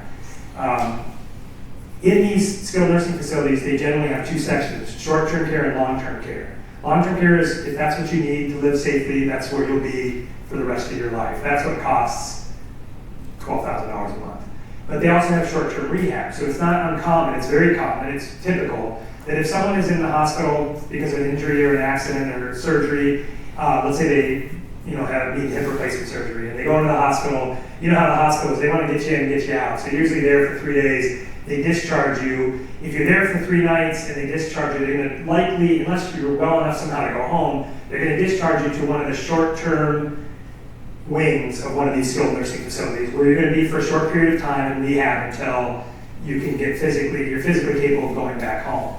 In these skilled nursing facilities, they generally have 2 sections: short-term care and long-term care. Long-term care is, if that's what you need to live safely, that's where you'll be for the rest of your life. That's what costs $12,000 a month. But they also have short-term rehab, so it's not uncommon, it's very common, it's typical that if someone is in the hospital because of an injury or an accident or surgery, let's say they need hip replacement surgery, and they go into the hospital, you know how the hospitals, they want to get you in and get you out. So you're usually there for 3 days, they discharge you. If you're there for 3 nights and they discharge you, they're going to likely, unless you're well enough somehow to go home, they're going to discharge you to one of the short-term wings of one of these skilled nursing facilities, where you're going to be for a short period of time in rehab until you can you're physically capable of going back home.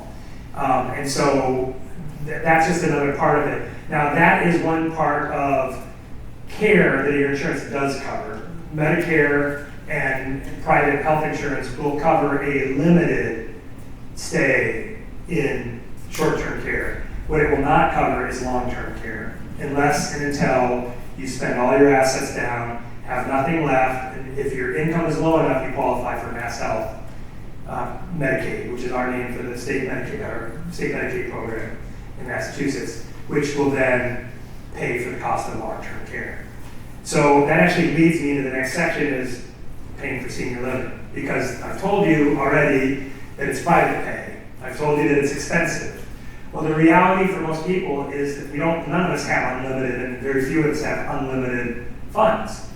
And so that's just another part of it. Now that is one part of care that your insurance does cover. Medicare and private health insurance will cover a limited stay in short-term care. What it will not cover is long-term care, unless and until you spend all your assets down, have nothing left, and if your income is low enough, you qualify for Mass Health Medicaid, which is our name for the state Medicaid program in Massachusetts, which will then pay for the cost of long-term care. So that actually leads me to the next section, is paying for senior living, because I've told you already that it's private pay. I've told you that it's expensive. Well, the reality for most people is that none of us have unlimited, and very few of us have unlimited funds.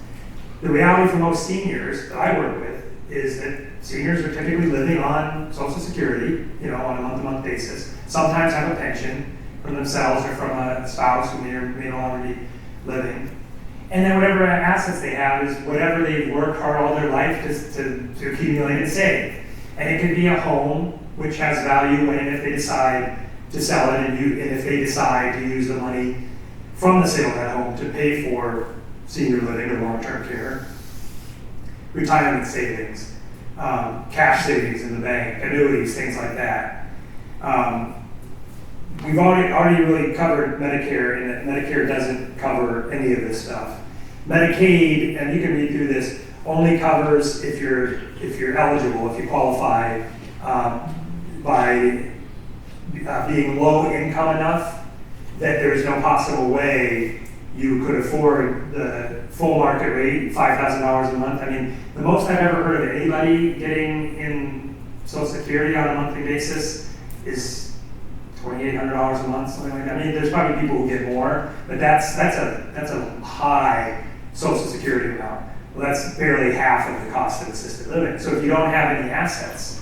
The reality for most seniors that I work with is that seniors are typically living on Social Security, on a month-to-month basis. Sometimes have a pension from themselves or from a spouse who may no longer be living. And then whatever assets they have is whatever they've worked hard all their life to accumulate and save. And it could be a home, which has value when and if they decide to sell it, and if they decide to use the money from the sale of that home to pay for senior living or long-term care, retirement savings, cash savings in the bank, annuities, things like that. We've already really covered Medicare, and that Medicare doesn't cover any of this stuff. Medicaid, and you can read through this, only covers if you're eligible, if you qualify by being low income enough that there's no possible way you could afford the full market rate, $5,000 a month. I mean, the most I've ever heard of anybody getting in Social Security on a monthly basis is $2,800 a month, something like that. I mean, there's probably people who get more, but that's a high Social Security amount. Well, that's barely half of the cost of assisted living. So if you don't have any assets,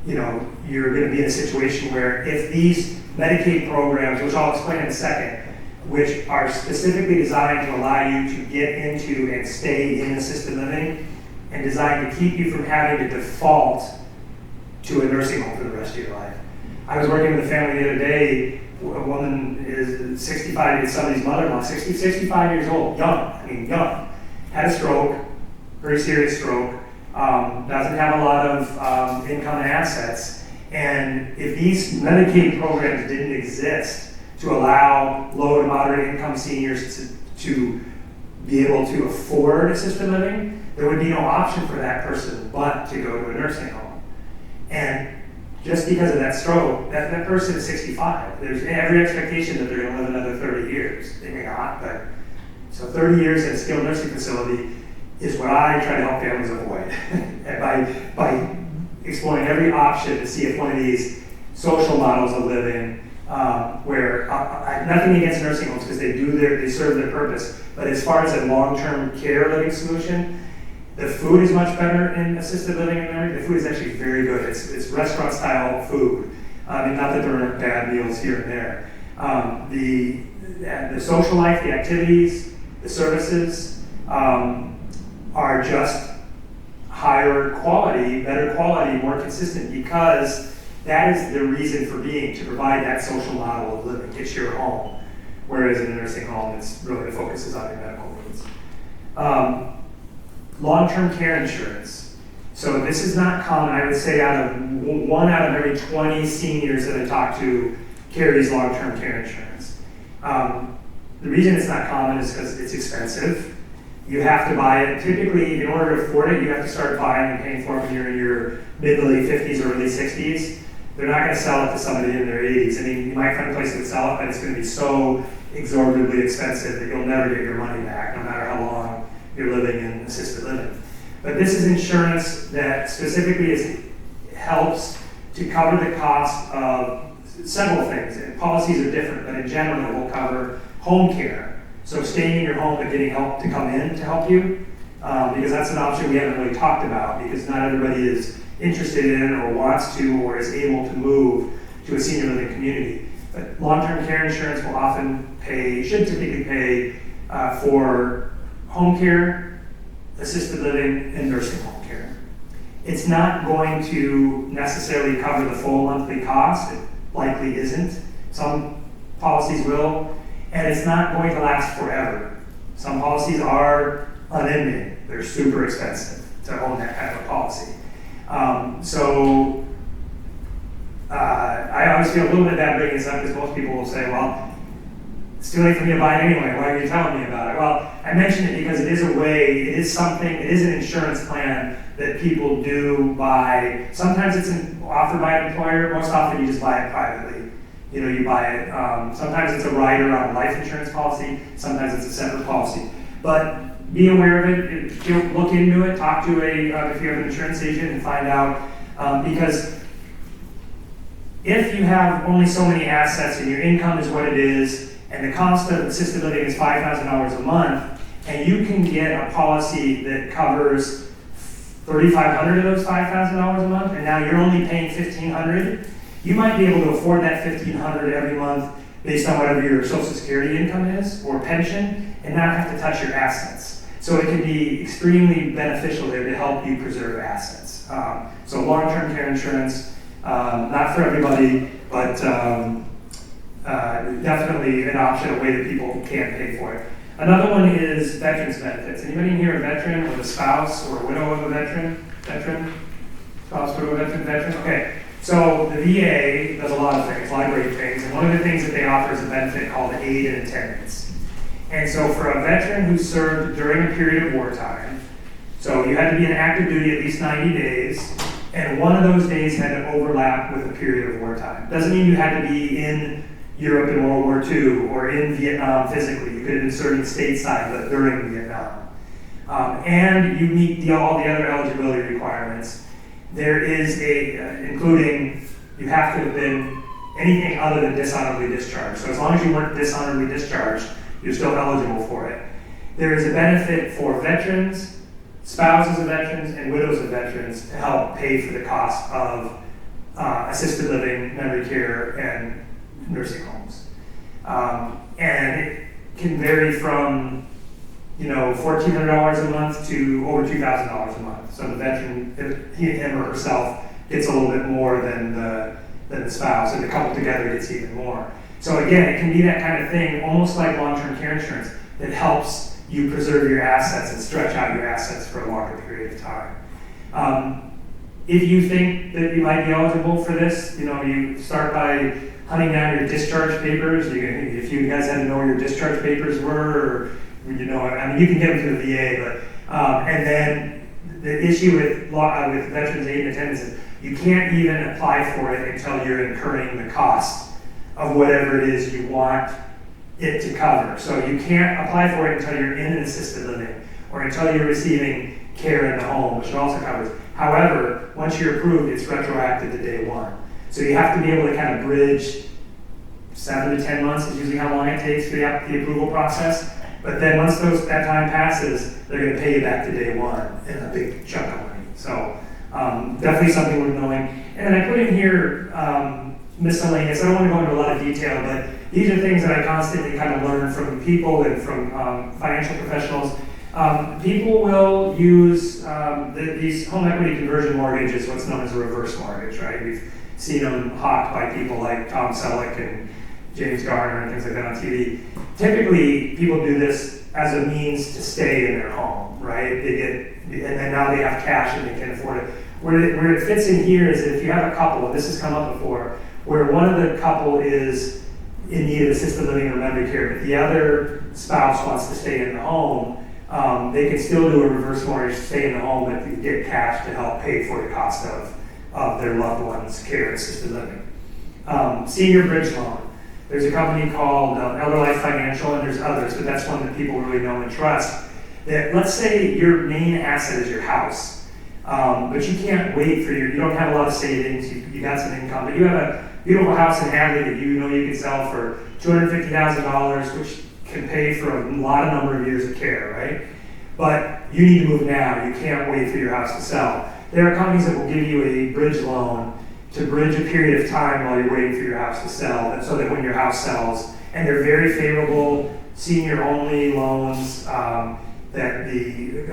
you're going to be in a situation where if these Medicaid programs, which I'll explain in a second, which are specifically designed to allow you to get into and stay in assisted living and designed to keep you from having to default to a nursing home for the rest of your life. I was working with a family the other day. A woman is 65, it's somebody's mother-in-law, 65 years old, young, had a stroke, very serious stroke, doesn't have a lot of income and assets. And if these Medicaid programs didn't exist to allow low to moderate income seniors to be able to afford assisted living, there would be no option for that person but to go to a nursing home. And just because of that stroke, that person is 65. There's every expectation that they're going to live another 30 years. They may not, but so 30 years in a skilled nursing facility is what I try to help families avoid. And by exploring every option to see if one of these social models of living, where nothing against nursing homes because they serve their purpose, but as far as a long-term care living solution, the food is much better in assisted living in America. The food is actually very good. It's restaurant-style food. And not that there aren't bad meals here and there. The social life, the activities, the services are just higher quality, better quality, more consistent, because that is the reason for being, to provide that social model of living. It's your home. Whereas in a nursing home, it's really the focus is on your medical needs. Long-term care insurance. So this is not common. I would say one out of every 20 seniors that I talk to carries long-term care insurance. The reason it's not common is because it's expensive. You have to buy it. Typically, in order to afford it, you have to start buying and paying for it when you're in your mid to late 50s or early 60s. They're not going to sell it to somebody in their 80s. I mean, you might find a place that would sell it, but it's going to be so exorbitantly expensive that you'll never get your money back, no matter how long you're living in assisted living. But this is insurance that specifically helps to cover the cost of several things. And policies are different, but in general, it will cover home care. So staying in your home and getting help to come in to help you, because that's an option we haven't really talked about, because not everybody is interested in or wants to or is able to move to a senior living community. But long-term care insurance will often should typically pay for home care, assisted living, and nursing home care. It's not going to necessarily cover the full monthly cost. It likely isn't. Some policies will, and it's not going to last forever. Some policies are unending. They're super expensive to own that kind of a policy. I always feel a little bit bad bringing this up because most people will say, well, it's too late for me to buy it anyway. Why are you telling me about it? Well, I mention it because it is it is an insurance plan that people do buy. Sometimes it's offered by an employer. Most often you just buy it privately. You buy it. Sometimes it's a rider on a life insurance policy. Sometimes it's a separate policy. But be aware of it. Look into it. Talk to if you have an insurance agent and find out. Because if you have only so many assets and your income is what it is, and the cost of assisted living is $5,000 a month, and you can get a policy that covers $3,500 of those $5,000 a month, and now you're only paying $1,500, you might be able to afford that $1,500 every month based on whatever your Social Security income is or pension, and not have to touch your assets. So it can be extremely beneficial there to help you preserve assets. So long-term care insurance, not for everybody, but definitely an option, a way that people can pay for it. Another one is veterans benefits. Anybody in here a veteran or a spouse or a widow of a veteran? Spouse, widow, veteran? Okay. So the VA does a lot of things, a lot of great things, and one of the things that they offer is a benefit called aid and attendance. And so for a veteran who served during a period of wartime, so you had to be in active duty at least 90 days, and one of those days had to overlap with a period of wartime. Doesn't mean you had to be in Europe in World War II or in Vietnam physically. You could have been serving stateside, but during Vietnam. And you meet all the other eligibility requirements. There is including, you have to have been anything other than dishonorably discharged. So as long as you weren't dishonorably discharged, you're still eligible for it. There is a benefit for veterans, spouses of veterans, and widows of veterans to help pay for the cost of assisted living, memory care, and nursing homes. And it can vary from $1,400 a month to over $2,000 a month. So the veteran, him or herself, gets a little bit more than the spouse, and the couple together gets even more. So again, it can be that kind of thing, almost like long-term care insurance, that helps you preserve your assets and stretch out your assets for a longer period of time. If you think that you might be eligible for this, you start by hunting down your discharge papers. If you guys had to know where your discharge papers were, or, you can get them through the VA, but and then the issue with Veterans Aid and Attendance is you can't even apply for it until you're incurring the cost of whatever it is you want it to cover. So you can't apply for it until you're in an assisted living or until you're receiving care in the home, which it also covers. However, once you're approved, it's retroactive to day one. So you have to be able to kind of bridge 7 to 10 months is usually how long it takes for the approval process. But then once that time passes, they're going to pay you back to day one in a big chunk of money. So definitely something worth knowing. And then I put in here miscellaneous. I don't want to go into a lot of detail, but these are things that I constantly kind of learn from people and from financial professionals. People will use these home equity conversion mortgages, what's known as a reverse mortgage, right? We've seen them hawked by people like Tom Selleck and James Garner and things like that on TV. Typically, people do this as a means to stay in their home, right? And then now they have cash and they can afford it. Where it fits in here is that if you have a couple, and this has come up before, where one of the couple is in need of assisted living or memory care, but the other spouse wants to stay in the home, they can still do a reverse mortgage, stay in the home, and get cash to help pay for the cost of their loved one's care and assisted living. Senior bridge loan. There's a company called Elder Life Financial, and there's others, but that's one that people really know and trust. That, let's say your main asset is your house, but you can't wait for you don't have a lot of savings, you got some income, but you have a beautiful house in Hadley that you can sell for $250,000, which can pay for a number of years of care, right? But you need to move now. You can't wait for your house to sell. There are companies that will give you a bridge loan to bridge a period of time while you're waiting for your house to sell, so that when your house sells, and they're very favorable senior-only loans that the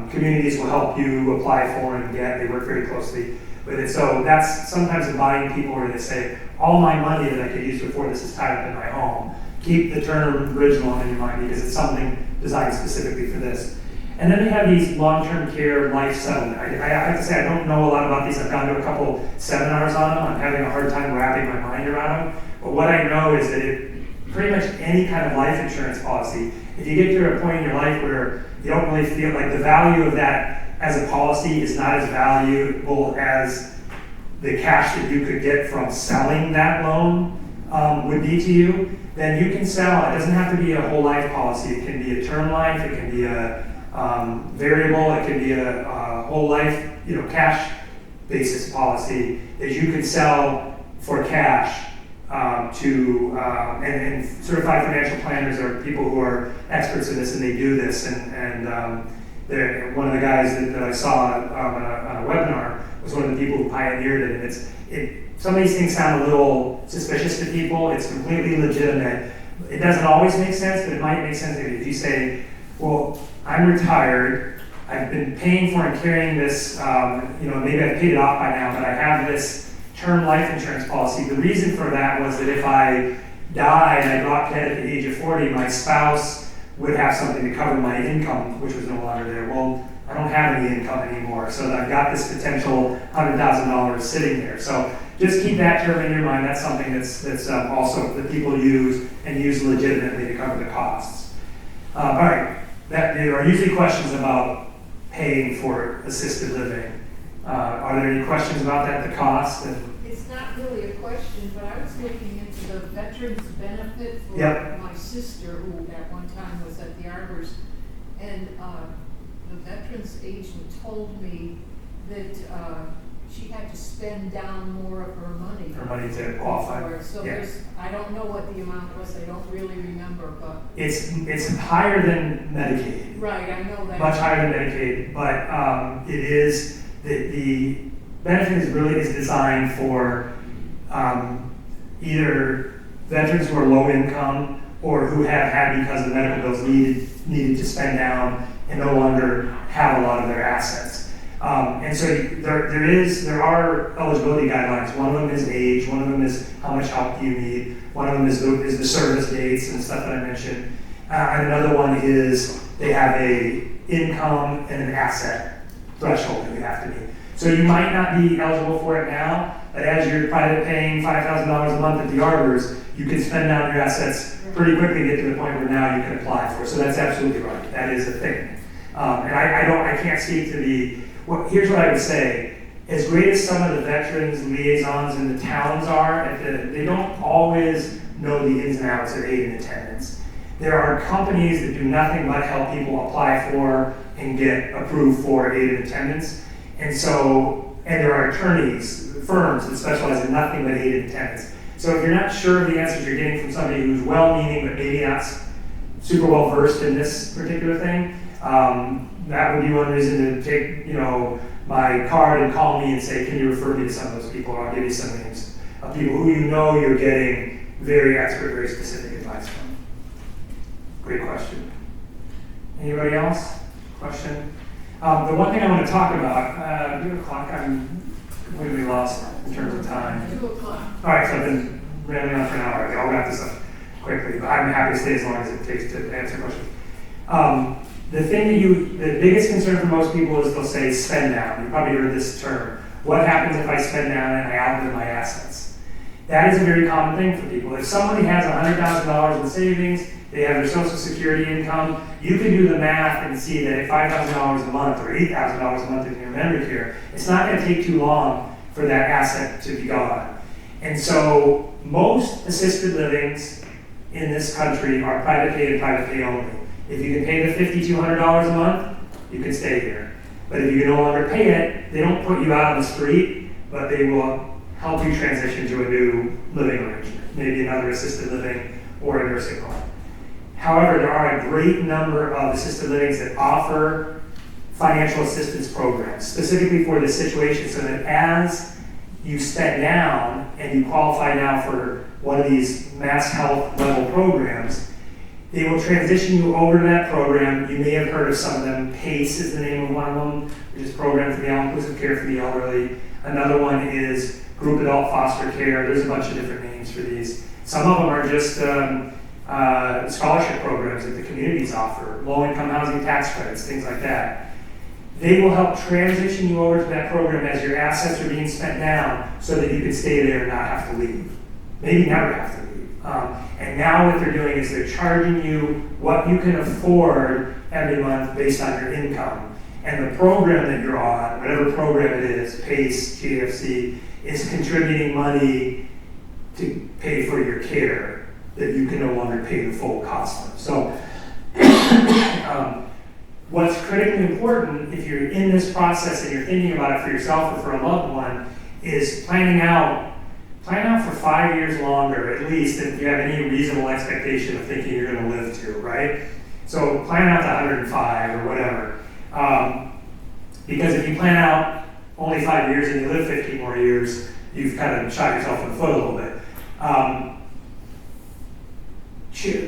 communities will help you apply for and get. They work very closely with it. So that's sometimes the buying people where they say, all my money that I could use before this is tied up in my home. Keep the term bridge loan in your mind because it's something designed specifically for this. And then they have these long-term care life settlement. I have to say, I don't know a lot about these. I've gone to a couple seminars on them. I'm having a hard time wrapping my mind around them. But what I know is that pretty much any kind of life insurance policy, if you get to a point in your life where you don't really feel like the value of that as a policy is not as valuable as the cash that you could get from selling that loan would be to you, then you can sell. It doesn't have to be a whole life policy. It can be a term life. It can be a variable. It can be a whole life, cash basis policy that you could sell for cash and certified financial planners are people who are experts in this, and they do this. And one of the guys that I saw on a webinar was one of the people who pioneered it. And some of these things sound a little suspicious to people. It's completely legitimate. It doesn't always make sense, but it might make sense if you say, well, I'm retired, I've been paying for and carrying this, maybe I've paid it off by now, but I have this term life insurance policy. The reason for that was that if I died and I dropped dead at the age of 40, my spouse would have something to cover my income, which was no longer there. Well, I don't have any income anymore, so I've got this potential $100,000 sitting there. So just keep that term in your mind. That's something that's also that people use and use legitimately to cover the costs. All right, there are usually questions about paying for assisted living. Are there any questions about that, the cost? It's not really a question, but I was looking into the veterans benefit for Yep. my sister, who at one time was at the Arbors, and the veterans agent told me that she had to spend down more of her money. For money to qualify. for it. So Yeah. I don't know what the amount was, I don't really remember, but. It's higher than Medicaid. Right, I know that. Much higher than Medicaid, but it is, the benefit is designed for either veterans who are low income or who have had, because of medical bills, needed to spend down and no longer have a lot of their assets. And so there are eligibility guidelines. One of them is age, one of them is how much help you need, one of them is the service dates and stuff that I mentioned. And another one is they have a income and an asset threshold that you have to meet. So you might not be eligible for it now, but as you're private paying $5,000 a month at the Arbors, you can spend down your assets pretty quickly, get to the point where now you can apply for it. So that's absolutely right. That is a thing. And I can't speak to here's what I would say. As great as some of the veterans liaisons in the towns are, they don't always know the ins and outs of aid and attendance. There are companies that do nothing but help people apply for and get approved for aid and attendance. And there are attorneys, firms that specialize in nothing but aid and attendance. So if you're not sure of the answers you're getting from somebody who's well-meaning but maybe not super well versed in this particular thing, that would be one reason to take, my card and call me and say, can you refer me to some of those people? Or I'll give you some names of people who you're getting very expert, very specific advice from. Great question. Anybody else? Question? The one thing I want to talk about, 2 o'clock, I'm completely lost in terms of time. 2 o'clock. All right, so I've been rambling on for an hour. I'll wrap this up quickly, but I'm happy to stay as long as it takes to answer questions. The biggest concern for most people is they'll say spend down. You probably heard this term. What happens if I spend down and I outlive my assets? That is a very common thing for people. If somebody has $100,000 in savings, they have their Social Security income, you can do the math and see that at $5,000 a month or $8,000 a month in your memory care, it's not going to take too long for that asset to be gone. And so most assisted livings in this country are private pay and private pay only. If you can pay the $5,200 a month, you can stay here. But if you can no longer pay it, they don't put you out on the street, but they will help you transition to a new living arrangement, maybe another assisted living or a nursing home. However, there are a great number of assisted livings that offer financial assistance programs, specifically for this situation, so that as you spend down and you qualify now for one of these mass health level programs, they will transition you over to that program. You may have heard of some of them. PACE is the name of one of them, which is Program for the All-Inclusive Care for the Elderly. Another one is Group Adult Foster Care. There's a bunch of different names for these. Some of them are just scholarship programs that the communities offer, low-income housing tax credits, things like that. They will help transition you over to that program as your assets are being spent down so that you can stay there and not have to leave. Maybe never have to leave. And now what they're doing is they're charging you what you can afford every month based on your income. And the program that you're on, whatever program it is, PACE, GFC, is contributing money to pay for your care that you can no longer pay the full cost of. So what's critically important if you're in this process and you're thinking about it for yourself or for a loved one is plan out for 5 years longer, at least, if you have any reasonable expectation of thinking you're going to live to, right? So plan out to 105 or whatever. Because if you plan out only 5 years and you live 15 more years, you've kind of shot yourself in the foot a little bit.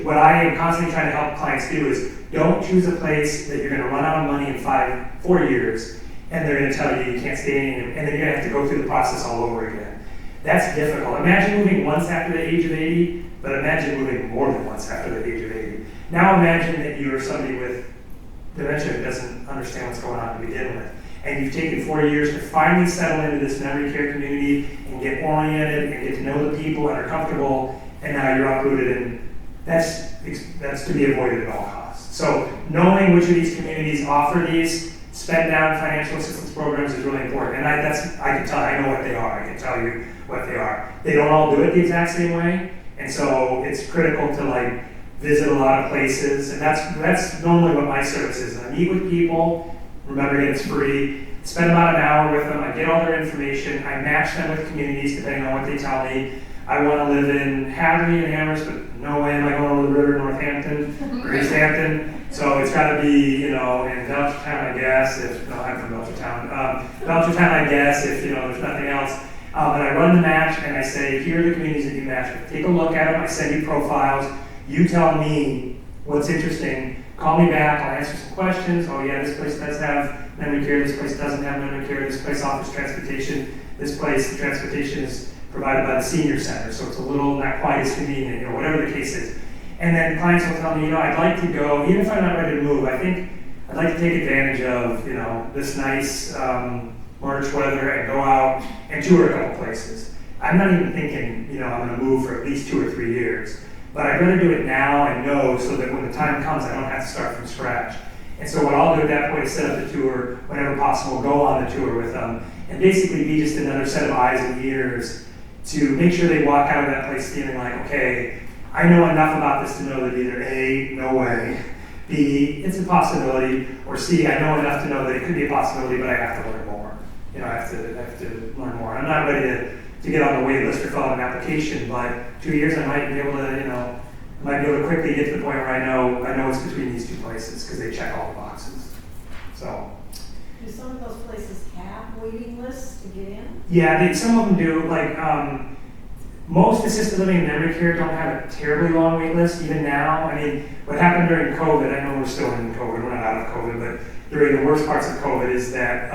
What I am constantly trying to help clients do is don't choose a place that you're going to run out of money in 4 years, and they're going to tell you you can't stay in, and then you're going to have to go through the process all over again. That's difficult. Imagine moving once after the age of 80. but imagine moving more than once after the age of 80. Now imagine that you're somebody with dementia who doesn't understand what's going on to begin with. And you've taken 4 years to finally settle into this memory care community and get oriented and get to know the people and are comfortable, and now you're uprooted, and that's to be avoided at all costs. So knowing which of these communities offer these spend down financial assistance programs is really important. And I can tell, I know what they are. I can tell you what they are. They don't all do it the exact same way, and so it's critical to like visit a lot of places, and that's normally what my service is. I meet with people. Remember, it's free. Spend about an hour with them. I get all their information. I match them with communities depending on what they tell me. I want to live in Hadley and Amherst, but no way am I going over the river in Northampton or East Hampton. So it's got to be, in Belchertown, I guess. I'm from Belchertown. Belchertown, I guess, if there's nothing else. And I run the match and I say, here are the communities that you match with. Take a look at them. I send you profiles. You tell me what's interesting. Call me back, I'll answer some questions. Oh yeah, this place does have memory care, this place doesn't have memory care, this place offers transportation, this place, the transportation is provided by the senior center, so it's a little not quite as convenient, whatever the case is. And then clients will tell me, I'd like to go, even if I'm not ready to move, I think I'd like to take advantage of, this nice March weather and go out and tour a couple places. I'm not even thinking, I'm gonna move for at least 2 or 3 years. But I'd rather do it now and know so that when the time comes, I don't have to start from scratch. And so what I'll do at that point is set up the tour whenever possible, go on the tour with them, and basically be just another set of eyes and ears to make sure they walk out of that place feeling like, okay, I know enough about this to know that either A, no way, B, it's a possibility, or C, I know enough to know that it could be a possibility, but I have to learn more. I have to learn more. I'm not ready to get on the wait list or fill out an application, but 2 years I might be able to, quickly get to the point where I know it's between these two places because they check all the boxes. So. Do some of those places have waiting lists to get in? Yeah, some of them do. Like most assisted living and memory care don't have a terribly long wait list even now. I mean, what happened during COVID, I know we're still in COVID, we're not out of COVID, but during the worst parts of COVID is that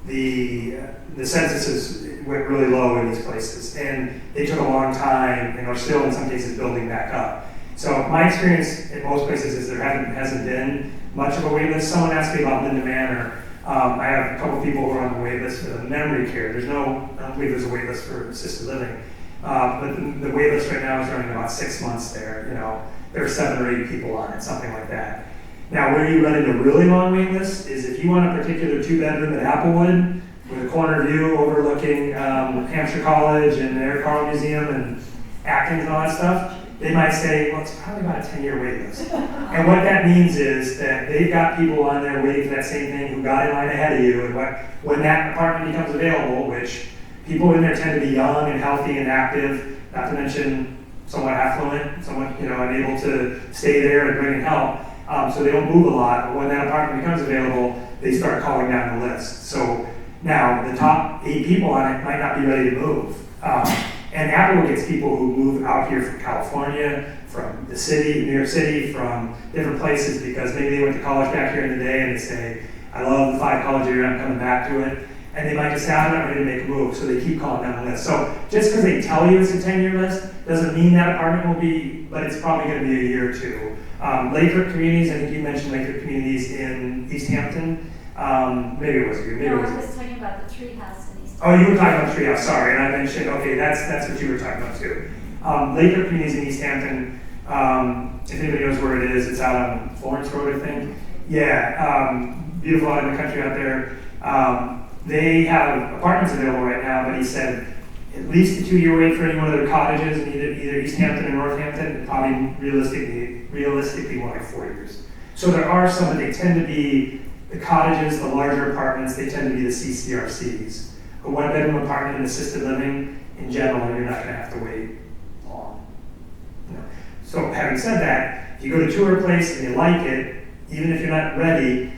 the censuses went really low in these places, and they took a long time and are still in some cases building back up. So my experience in most places is there hasn't been much of a wait list. Someone asked me about Linda Manor. I have a couple people who are on the wait list for the memory care. I don't believe there's a wait list for assisted living, but the wait list right now is running about 6 months there. There are 7 or 8 people on it, something like that. Now, where you run into a really long wait list is if you want a particular 2-bedroom at Applewood with a corner view overlooking Hampshire College and the Eric Aasheim Museum and Atkins and all that stuff, they might say, well, it's probably about a 10-year wait list. And what that means is that they've got people on there waiting for that same thing who got in line ahead of you, and when that apartment becomes available, which people in there tend to be young and healthy and active, not to mention somewhat affluent, somewhat unable to stay there and bring in help, so they don't move a lot, but when that apartment becomes available, they start calling down the list. So now the top 8 people on it might not be ready to move. And Applewood gets people who move out here from California, from the city, New York City, from different places because maybe they went to college back here in the day and they say, I love the 5 college area, I'm coming back to it. And they might just say, I'm not ready to make a move, so they keep calling down the list. So just because they tell you it's a 10-year list doesn't mean that apartment will be, but it's probably going to be a year or 2. Lathrop communities, I think you mentioned Lathrop communities in East Hampton. Maybe it was you. Maybe No, it was I was talking about the treehouse in East. Oh, you were talking about Treehouse, sorry, and I mentioned, okay, that's what you were talking about too. Lathrop communities in East Hampton, if anybody knows where it is, it's out on Florence Road, I think. Yeah, beautiful out in the country out there. They have apartments available right now, but he said at least a 2-year wait for any one of their cottages in either East Hampton or Northampton, and probably realistically more like 4 years. So there are some, but they tend to be the cottages, the larger apartments, they tend to be the CCRCs. A 1-bedroom apartment in assisted living, in general, you're not going to have to wait long. So having said that, if you go to tour a place and you like it, even if you're not ready,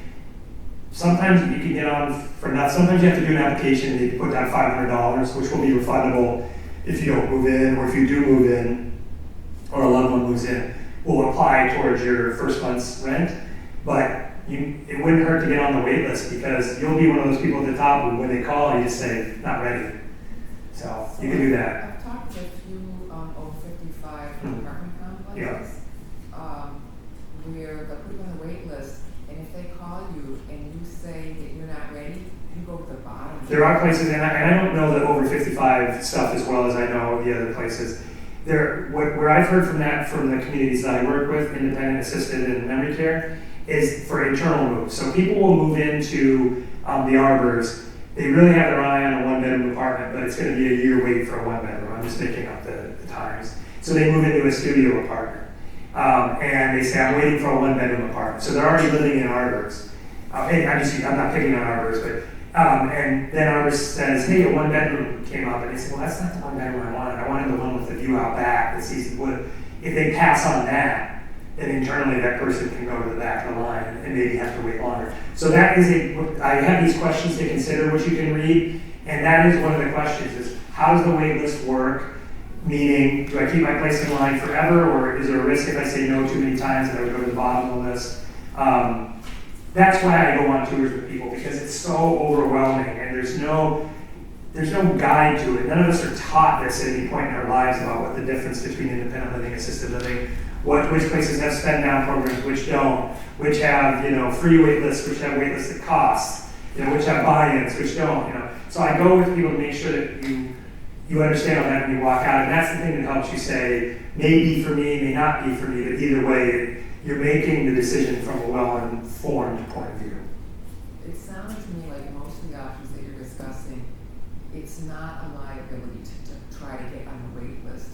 sometimes you can get on for nothing. Sometimes you have to do an application and you put down $500, which will be refundable if you don't move in, or if you do move in, or a loved one moves in, will apply towards your first month's rent. But it wouldn't hurt to get on the wait list because you'll be one of those people at the top who, when they call, you just say, not ready. So you can do that. I've talked to a few over 55 places, where they'll put you on the wait list, and if they call you and you say that you're not ready, you go to the bottom. There are places, and I don't know the over 55 stuff as well as I know the other places. Where I've heard from the communities that I work with, independent, assisted, and memory care, is for internal moves. So people will move into the arbors. They really have their eye on a one-bedroom apartment, but it's going to be a year wait for a one-bedroom. I'm just making up the times. So they move into a studio apartment, and they say, I'm waiting for a one-bedroom apartment. So they're already living in arbors. I'm not picking on arbors, but and then Arbors says, hey, a one-bedroom came up, and they say, well, that's not the one-bedroom I wanted. I wanted the one with the view out back that sees the wood. If they pass on that, then internally that person can go to the back of the line and maybe have to wait longer. So that is I have these questions to consider, which you can read, and that is one of the questions is, how does the wait list work? Meaning, do I keep my place in line forever, or is there a risk if I say no too many times that I would go to the bottom of the list? That's why I go on tours with people, because it's so overwhelming and there's no guide to it. None of us are taught this at any point in our lives about what the difference between independent living and assisted living, which places have spend down programs, which don't, which have free wait lists, which have wait lists at cost, which have buy-ins, which don't. So I go with people to make sure that you understand all that when you walk out, and that's the thing that helps you say, maybe for me, may not be for me, but either way, you're making the decision from a well-informed point of view. It sounds to me like most of the options that you're discussing, it's not a liability to try to get on the wait list.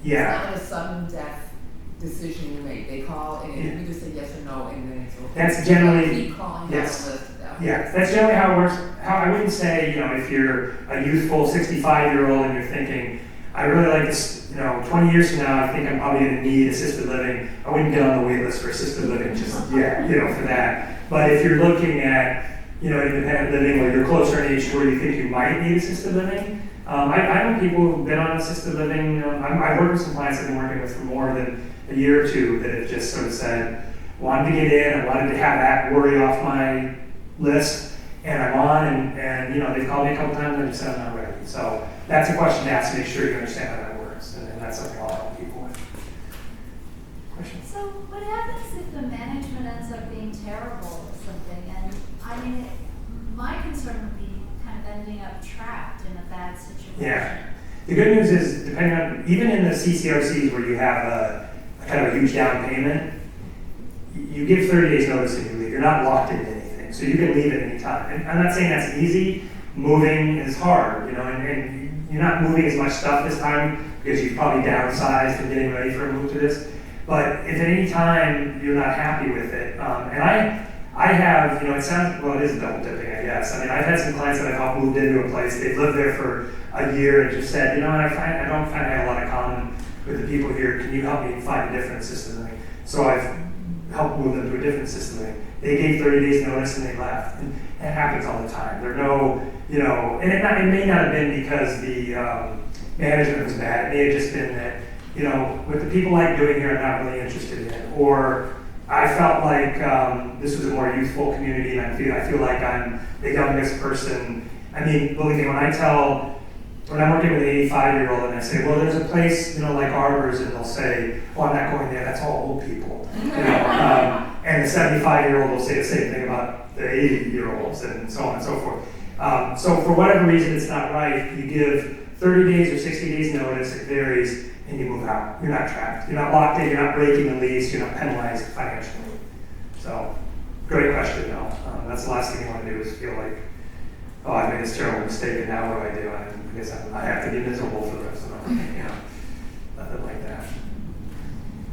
Yeah. It's not a sudden death decision you make. They call and you just say yes or no, and then it's okay. That's generally, keep calling yes. down the list. Yeah, that's generally how it works. I wouldn't say, if you're a youthful 65-year-old and you're thinking, I really like this, 20 years from now, I think I'm probably going to need assisted living. I wouldn't get on the wait list for assisted living just yet, for that. But if you're looking at, independent living, or you're closer in age to where you think you might need assisted living, I know people who've been on assisted living. I've worked with some clients I've been working with for more than a year or two that have just sort of said, wanted to get in, I wanted to have that worry off my list, and I'm on, and they've called me a couple times and I just said I'm not ready. So that's a question to ask to make sure you understand how that works, and that's something I'll help people with. Questions? So what happens if the management ends up being terrible or something? And I mean, my concern would be kind of ending up trapped in a bad situation. Yeah. The good news is, depending on, even in the CCRCs where you have a kind of a huge down payment, you give 30 days notice and you leave. You're not locked into anything, so you can leave at any time. And I'm not saying that's easy. Moving is hard, and you're not moving as much stuff this time because you've probably downsized and getting ready for a move to this. But if at any time you're not happy with it, and I have, it sounds, well, it is double dipping, I guess. I mean, I've had some clients that I've helped moved into a place, they've lived there for a year and just said, I don't find I have a lot of common with the people here. Can you help me find a different system? So I've helped move them to a different system. They gave 30 days notice and they left. And it happens all the time. There are no, and it may not have been because the management was bad. It may have just been that, what the people like doing here, I'm not really interested in. Or I felt like this was a more youthful community, and I feel like I'm the youngest person. I mean, believe me, when I'm working with an 85-year-old and I say, well, there's a place, like Arbors, and they'll say, oh, I'm not going there, that's all old people. And the 75-year-old will say the same thing about the 80-year-olds, and so on and so forth. So for whatever reason it's not right, you give 30 days or 60 days notice, it varies, and you move out. You're not trapped. You're not locked in, you're not breaking the lease, you're not penalized financially. So, great question though. That's the last thing you want to do is feel like, oh, I made this terrible mistake and now what do I do? I guess I have to be miserable for the rest of my life. Nothing like that.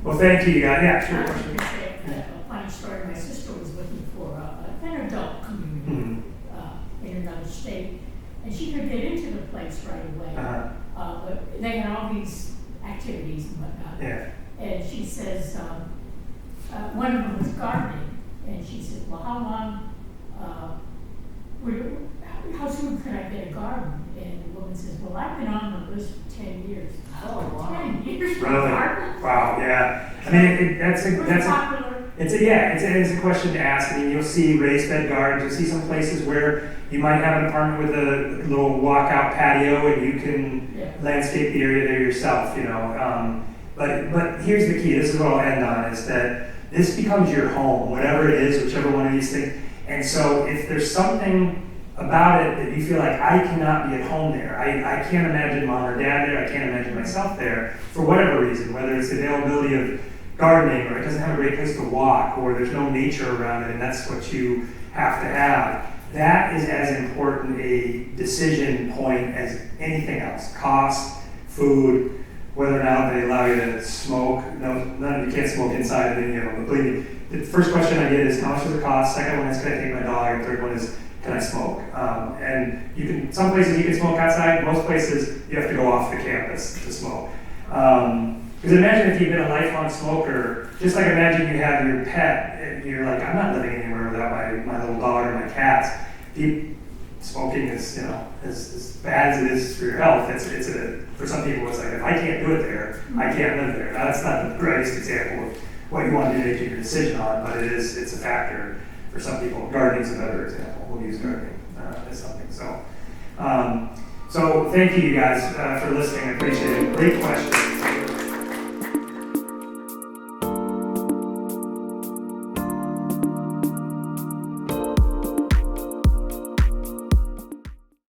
Well, thank you guys. Yeah, sure. I was going to say a funny story. My sister was looking for an adult community in another state, and she could get into the place right away. But they had all these activities and whatnot. Yeah. And she says, one of them was gardening, and she said, well, how long, how soon could I get a garden? And the woman says, well, I've been on the list for 10 years. Oh, wow. 10 years for Really? a garden? Wow, yeah. I mean, that's popular. it's a question to ask. I mean, you'll see raised bed gardens. You'll see some places where you might have an apartment with a little walkout patio and you can landscape the area there yourself, But here's the key, this is what I'll end on, is that this becomes your home, whatever it is, whichever one of these things. And so if there's something about it that you feel like I cannot be at home there, I can't imagine mom or dad there, I can't imagine myself there, for whatever reason, whether it's the availability of gardening, or it doesn't have a great place to walk, or there's no nature around it, and that's what you have to have. That is as important a decision point as anything else. Cost, food, whether or not they allow you to smoke. No, none of you can't smoke inside of any of them. But believe me, the first question I get is how much does it cost? Second one is can I take my dog? And third one is can I smoke? And you can, some places you can smoke outside. Most places you have to go off the campus to smoke. Because imagine if you've been a lifelong smoker, just like imagine you have your pet, and you're like, I'm not living anywhere without my little dog or my cats. Smoking is, as bad as it is for your health, for some people it's like, if I can't do it there, I can't live there. Now, that's not the greatest example of what you want to make your decision on, but it's a factor for some people. Gardening's a better example. We'll use gardening as something. So thank you guys for listening. I appreciate it. Great question.